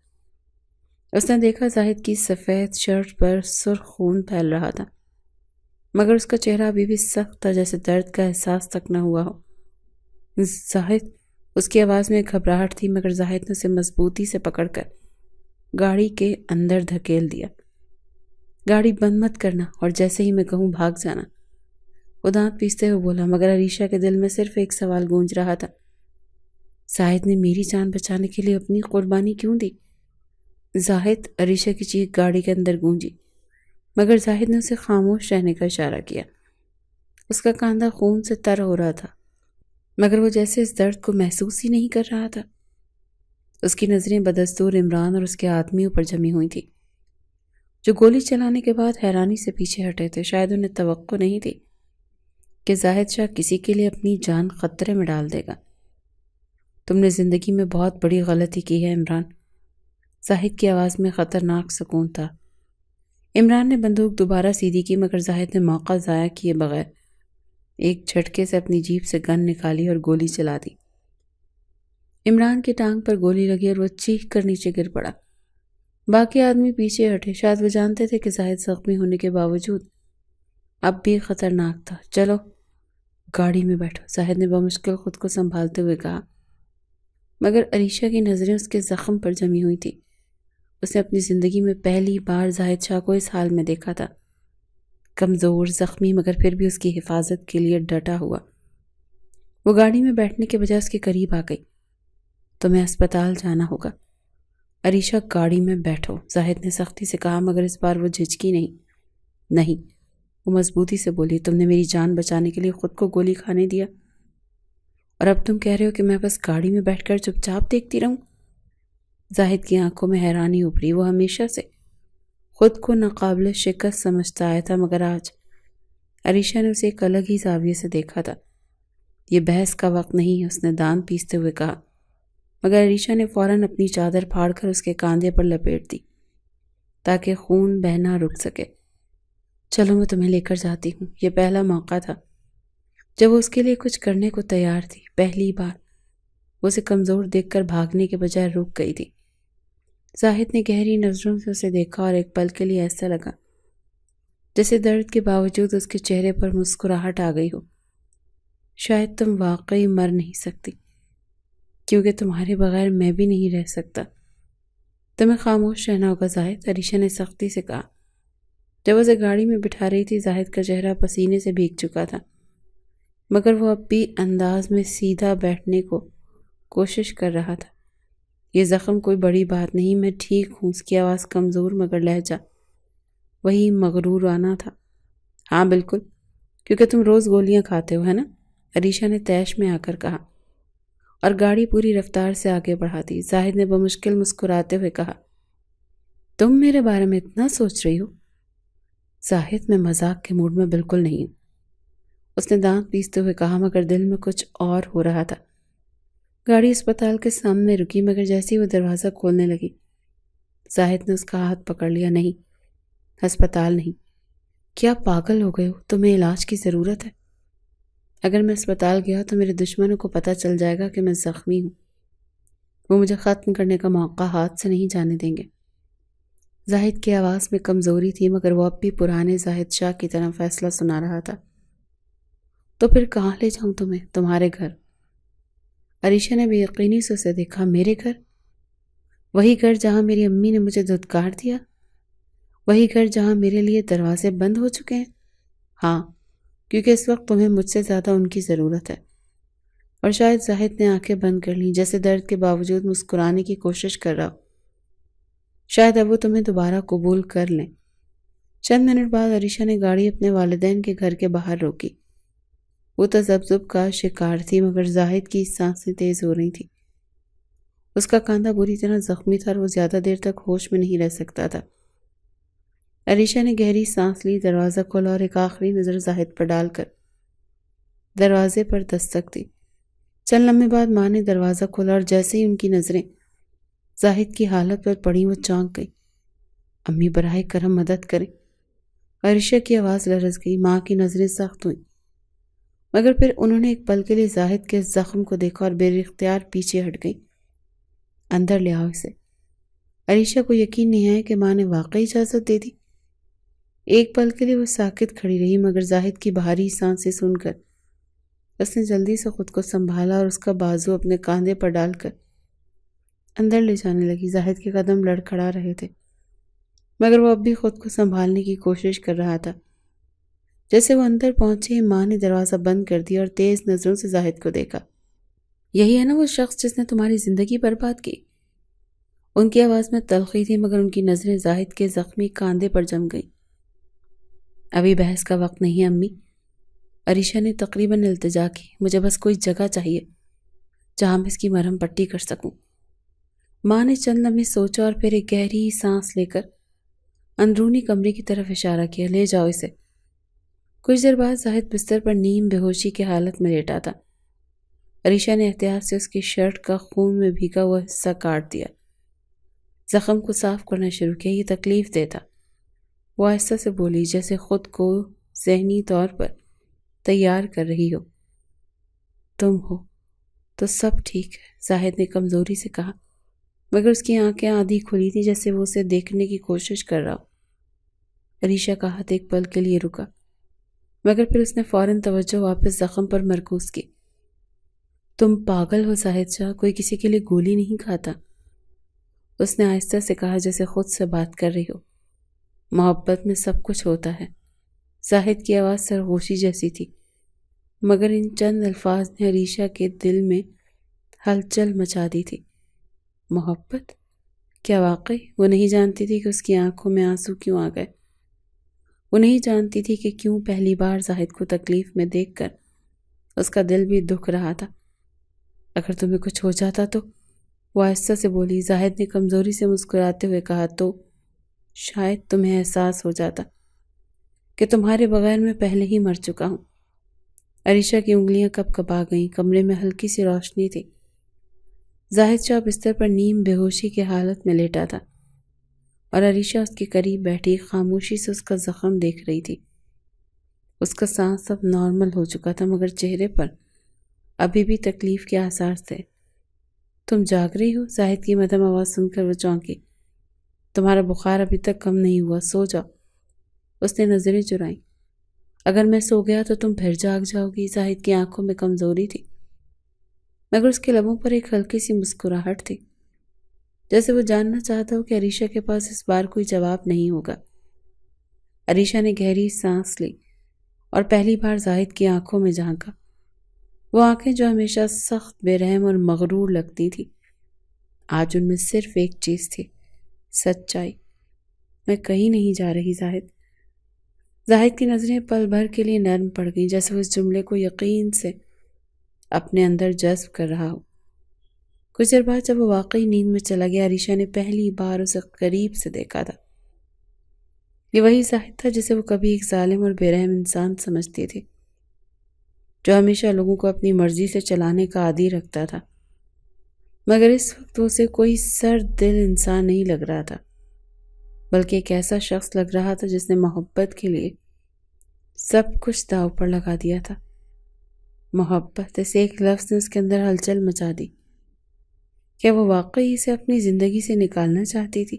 Speaker 1: اس نے دیکھا زاہد کی سفید شرٹ پر سرخ خون پھیل رہا تھا، مگر اس کا چہرہ ابھی بھی سخت تھا، جیسے درد کا احساس تک نہ ہوا ہو۔ زاہد، اس کی آواز میں گھبراہٹ تھی، مگر زاہد نے اسے مضبوطی سے پکڑ کر گاڑی کے اندر دھکیل دیا۔ گاڑی بند مت کرنا، اور جیسے ہی میں کہوں بھاگ جانا، وہ دانت پیستے ہوئے بولا، مگر عریشہ کے دل میں صرف ایک سوال گونج رہا تھا، زاہد نے میری جان بچانے کے لیے اپنی قربانی کیوں دی؟ زاہد، عریشہ کی چیخ گاڑی کے اندر گونجی، مگر زاہد نے اسے خاموش رہنے کا اشارہ کیا۔ اس کا کاندھا خون سے تر ہو رہا تھا، مگر وہ جیسے اس درد کو محسوس ہی نہیں کر رہا تھا۔ اس کی نظریں بدستور عمران اور اس کے آدمیوں پر جمی ہوئی تھی، جو گولی چلانے کے بعد حیرانی سے پیچھے ہٹے تھے۔ شاید انہیں توقع نہیں تھی کہ زاہد شاہ کسی کے لیے اپنی جان خطرے میں ڈال دے گا۔ تم نے زندگی میں بہت بڑی غلطی کی ہے عمران۔ زاہد کی آواز میں خطرناک سکون تھا۔ عمران نے بندوق دوبارہ سیدھی کی، مگر زاہد نے موقع ضائع کیے بغیر ایک جھٹکے سے اپنی جیب سے گن نکالی اور گولی چلا دی۔ عمران کی ٹانگ پر گولی لگی اور وہ چیخ کر نیچے گر پڑا۔ باقی آدمی پیچھے ہٹے، شاید وہ جانتے تھے کہ زاہد زخمی ہونے کے باوجود اب بھی خطرناک تھا۔ چلو گاڑی میں بیٹھو، زاہد نے بمشکل خود کو سنبھالتے ہوئے کہا، مگر عریشہ کی نظریں اس کے زخم پر جمی ہوئی تھی۔ اس نے اپنی زندگی میں پہلی بار زاہد شاہ کو اس حال میں دیکھا تھا، کمزور، زخمی، مگر پھر بھی اس کی حفاظت کے لیے ڈٹا ہوا۔ وہ گاڑی میں بیٹھنے کے بجائے اس کے قریب آ گئی۔ تمہیں اسپتال جانا ہوگا۔ عریشہ، گاڑی میں بیٹھو، زاہد نے سختی سے کہا، مگر اس بار وہ جھجکی نہیں۔ نہیں، وہ مضبوطی سے بولی، تم نے میری جان بچانے کے لیے خود کو گولی کھانے دیا، اور اب تم کہہ رہے ہو کہ میں بس گاڑی میں بیٹھ کر چپ چاپ دیکھتی رہوں؟ زاہد کی آنکھوں میں حیرانی ابھری۔ وہ ہمیشہ سے خود کو ناقابل شکست سمجھتا آیا تھا، مگر آج عریشہ نے اسے ایک الگ ہی زاویے سے دیکھا تھا۔ یہ بحث کا وقت نہیں ہے، اس نے دانت پیستے ہوئے کہا، مگر عریشہ نے فوراً اپنی چادر پھاڑ کر اس کے کاندھے پر لپیٹ دی تاکہ خون بہنا رک سکے۔ چلو میں تمہیں لے کر جاتی ہوں۔ یہ پہلا موقع تھا جب وہ اس کے لیے کچھ کرنے کو تیار تھی۔ پہلی بار وہ اسے کمزور دیکھ کر بھاگنے کے بجائے رک گئی تھی۔ زاہد نے گہری نظروں سے اسے دیکھا اور ایک پل کے لیے ایسا لگا جیسے درد کے باوجود اس کے چہرے پر مسکراہٹ آ گئی ہو۔ شاید تم واقعی مر نہیں سکتی، کیونکہ تمہارے بغیر میں بھی نہیں رہ سکتا۔ تمہیں خاموش رہنا ہوگا زاہد، عریشہ نے سختی سے کہا۔ جب اسے گاڑی میں بٹھا رہی تھی، زاہد کا چہرہ پسینے سے بھیگ چکا تھا، مگر وہ اب بھی انداز میں سیدھا بیٹھنے کو کوشش کر رہا تھا۔ یہ زخم کوئی بڑی بات نہیں، میں ٹھیک ہوں۔ اس کی آواز کمزور مگر لہجہ وہی مغرورانہ تھا۔ ہاں بالکل، کیونکہ تم روز گولیاں کھاتے ہو، ہے نا؟ عریشہ نے طیش میں آ کر کہا اور گاڑی پوری رفتار سے آگے بڑھا دی۔ زاہد نے بمشکل مسکراتے ہوئے کہا، تم میرے بارے میں اتنا سوچ رہی ہو؟ زاہد، میں مذاق کے موڈ میں بالکل نہیں ہوں، اس نے دانت پیستے ہوئے کہا، مگر دل میں کچھ اور ہو رہا تھا۔ گاڑی اسپتال کے سامنے رکی، مگر جیسے ہی وہ دروازہ کھولنے لگی، زاہد نے اس کا ہاتھ پکڑ لیا۔ نہیں، ہسپتال نہیں۔ کیا پاگل ہو گئے ہو؟ تمہیں علاج کی ضرورت ہے۔ اگر میں اسپتال گیا تو میرے دشمنوں کو پتہ چل جائے گا کہ میں زخمی ہوں۔ وہ مجھے ختم کرنے کا موقع ہاتھ سے نہیں جانے دیں گے۔ زاہد کی آواز میں کمزوری تھی، مگر وہ اب بھی پرانے زاہد شاہ کی طرح فیصلہ سنا رہا تھا۔ تو پھر کہاں لے جاؤں تمہیں؟ تمہارے گھر؟ عریشہ نے بے یقینی سے اسے دیکھا۔ میرے گھر؟ وہی گھر جہاں میری امی نے مجھے دھتکار دیا؟ وہی گھر جہاں میرے لیے دروازے بند ہو چکے ہیں؟ ہاں، کیونکہ اس وقت تمہیں مجھ سے زیادہ ان کی ضرورت ہے۔ اور شاید زاہد نے آنکھیں بند کر لیں، جیسے درد کے باوجود مسکرانے کی کوشش کر رہا ہو۔ شاید اب وہ تمہیں دوبارہ قبول کر لیں۔ چند منٹ بعد عریشہ نے گاڑی اپنے والدین کے گھر کے باہر روکی۔ وہ تذبذب کا شکار تھی، مگر زاہد کی سانسیں تیز ہو رہی تھیں۔ اس کا کاندھا بری طرح زخمی تھا اور وہ زیادہ دیر تک ہوش میں نہیں رہ سکتا تھا۔ عریشہ نے گہری سانس لی، دروازہ کھولا اور ایک آخری نظر زاہد پر ڈال کر دروازے پر دستک دی۔ چند لمحے بعد ماں نے دروازہ کھولا اور جیسے ہی ان کی نظریں زاہد کی حالت پر پڑیں وہ چونک گئی۔ امی براہ کرم مدد کریں۔ عریشہ کی آواز لرز گئی۔ ماں کی نظریں سخت ہوئیں، مگر پھر انہوں نے ایک پل کے لیے زاہد کے زخم کو دیکھا اور بے اختیار پیچھے ہٹ گئی۔ اندر لے آؤ اسے۔ عریشہ کو یقین نہیں آیا کہ ماں نے واقعی اجازت دے دی۔ ایک پل کے لیے وہ ساکت کھڑی رہی، مگر زاہد کی بھاری سانسیں سن کر اس نے جلدی سے خود کو سنبھالا اور اس کا بازو اپنے کاندھے پر ڈال کر اندر لے جانے لگی۔ زاہد کے قدم لڑکھڑا رہے تھے، مگر وہ اب بھی خود کو سنبھالنے کی کوشش کر رہا تھا۔ جیسے وہ اندر پہنچے، ماں نے دروازہ بند کر دیا اور تیز نظروں سے زاہد کو دیکھا۔ یہی ہے نا وہ شخص جس نے تمہاری زندگی برباد کی؟ ان کی آواز میں تلخی تھی، مگر ان کی نظریں زاہد کے زخمی کاندھے پر جم گئیں۔ ابھی بحث کا وقت نہیں امی، عریشہ نے تقریباً التجا کی۔ مجھے بس کوئی جگہ چاہیے جہاں میں اس کی مرہم پٹی کر سکوں۔ ماں نے چند لمحے سوچا اور پھر ایک گہری سانس لے کر اندرونی کمرے کی طرف اشارہ کیا۔ لے جاؤ اسے۔ کچھ دیر بعد زاہد بستر پر نیم بے ہوشی کی حالت میں لیٹا تھا۔ عریشہ نے احتیاط سے اس کی شرٹ کا خون میں بھیگا ہوا حصہ کاٹ دیا، زخم کو صاف کرنا شروع کیا۔ یہ تکلیف دہ تھا، وہ آہستہ سے بولی، جیسے خود کو ذہنی طور پر تیار کر رہی ہو۔ تم ہو تو سب ٹھیک ہے، زاہد نے کمزوری سے کہا، مگر اس کی آنکھیں آدھی کھلی تھی، جیسے وہ اسے دیکھنے کی کوشش کر رہا ہو۔ عریشہ کا ہاتھ ایک پل کے لیے رکا، مگر پھر اس نے فوراً توجہ واپس زخم پر مرکوز کی۔ تم پاگل ہو زاہد شاہ، کوئی کسی کے لیے گولی نہیں کھاتا، اس نے آہستہ سے کہا، جیسے خود سے بات کر رہی ہو۔ محبت میں سب کچھ ہوتا ہے۔ زاہد کی آواز سرگوشی جیسی تھی، مگر ان چند الفاظ نے عریشہ کے دل میں ہلچل مچا دی تھی۔ محبت؟ کیا واقعی؟ وہ نہیں جانتی تھی کہ اس کی آنکھوں میں آنسو کیوں آ گئے۔ وہ نہیں جانتی تھی کہ کیوں پہلی بار زاہد کو تکلیف میں دیکھ کر اس کا دل بھی دکھ رہا تھا۔ اگر تمہیں کچھ ہو جاتا تو؟ وہ آہستہ سے بولی۔ زاہد نے کمزوری سے مسکراتے ہوئے کہا، تو شاید تمہیں احساس ہو جاتا کہ تمہارے بغیر میں پہلے ہی مر چکا ہوں۔ عریشہ کی انگلیاں کپ کپا گئیں۔ کمرے میں ہلکی سی روشنی تھی۔ زاہد شاہ بستر پر نیم بے ہوشی کی حالت میں لیٹا تھا اور عریشہ اس کے قریب بیٹھی خاموشی سے اس کا زخم دیکھ رہی تھی۔ اس کا سانس اب نارمل ہو چکا تھا، مگر چہرے پر ابھی بھی تکلیف کے آثار تھے۔ تم جاگ رہی ہو؟ زاہد کی مدھم آواز سن کر وہ چونکی۔ تمہارا بخار ابھی تک کم نہیں ہوا، سو جاؤ۔ اس نے نظریں چرائیں۔ اگر میں سو گیا تو تم پھر جاگ جاؤ گی۔ زاہد کی آنکھوں میں کمزوری تھی، مگر اس کے لبوں پر ایک ہلکی سی مسکراہٹ تھی، جیسے وہ جاننا چاہتا ہو کہ عریشہ کے پاس اس بار کوئی جواب نہیں ہوگا۔ عریشہ نے گہری سانس لی اور پہلی بار زاہد کی آنکھوں میں جھانکا۔ وہ آنکھیں جو ہمیشہ سخت، بے رحم اور مغرور لگتی تھی، آج ان میں صرف ایک چیز تھی، سچائی۔ میں کہیں نہیں جا رہی زاہد۔ زاہد کی نظریں پل بھر کے لیے نرم پڑ گئیں، جیسے وہ اس جملے کو یقین سے اپنے اندر جذب کر رہا ہو۔ کچھ دیر بعد جب وہ واقعی نیند میں چلا گیا، عریشہ نے پہلی بار اسے قریب سے دیکھا تھا۔ یہ وہی زاہد تھا جسے وہ کبھی ایک ظالم اور بے رحم انسان سمجھتی تھی، جو ہمیشہ لوگوں کو اپنی مرضی سے چلانے کا عادی رکھتا تھا۔ مگر اس وقت وہ اسے کوئی سرد دل انسان نہیں لگ رہا تھا، بلکہ ایک ایسا شخص لگ رہا تھا جس نے محبت کے لیے سب کچھ داؤ پر لگا دیا تھا۔ محبت، اس ایک لفظ نے اس کے اندر ہلچل مچا دی۔ کیا وہ واقعی اسے اپنی زندگی سے نکالنا چاہتی تھی؟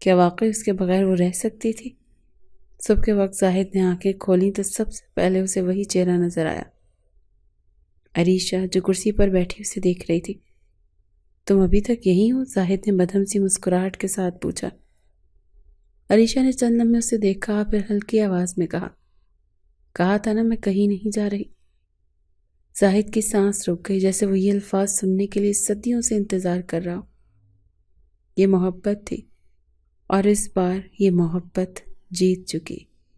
Speaker 1: کیا واقعی اس کے بغیر وہ رہ سکتی تھی؟ صبح کے وقت زاہد نے آنکھیں کھولیں تو سب سے پہلے اسے وہی چہرہ نظر آیا، عریشہ جو کرسی پر بیٹھی اسے دیکھ رہی تھی۔ تم ابھی تک یہیں ہو؟ زاہد نے مدھم سی مسکراہٹ کے ساتھ پوچھا۔ عریشہ نے چند لمحے اسے دیکھا، پھر ہلکی آواز میں کہا تھا نا میں کہیں نہیں جا رہی۔ زاہد کی سانس رک گئی، جیسے وہ یہ الفاظ سننے کے لیے صدیوں سے انتظار کر رہا ہو۔ یہ محبت تھی، اور اس بار یہ محبت جیت چکی۔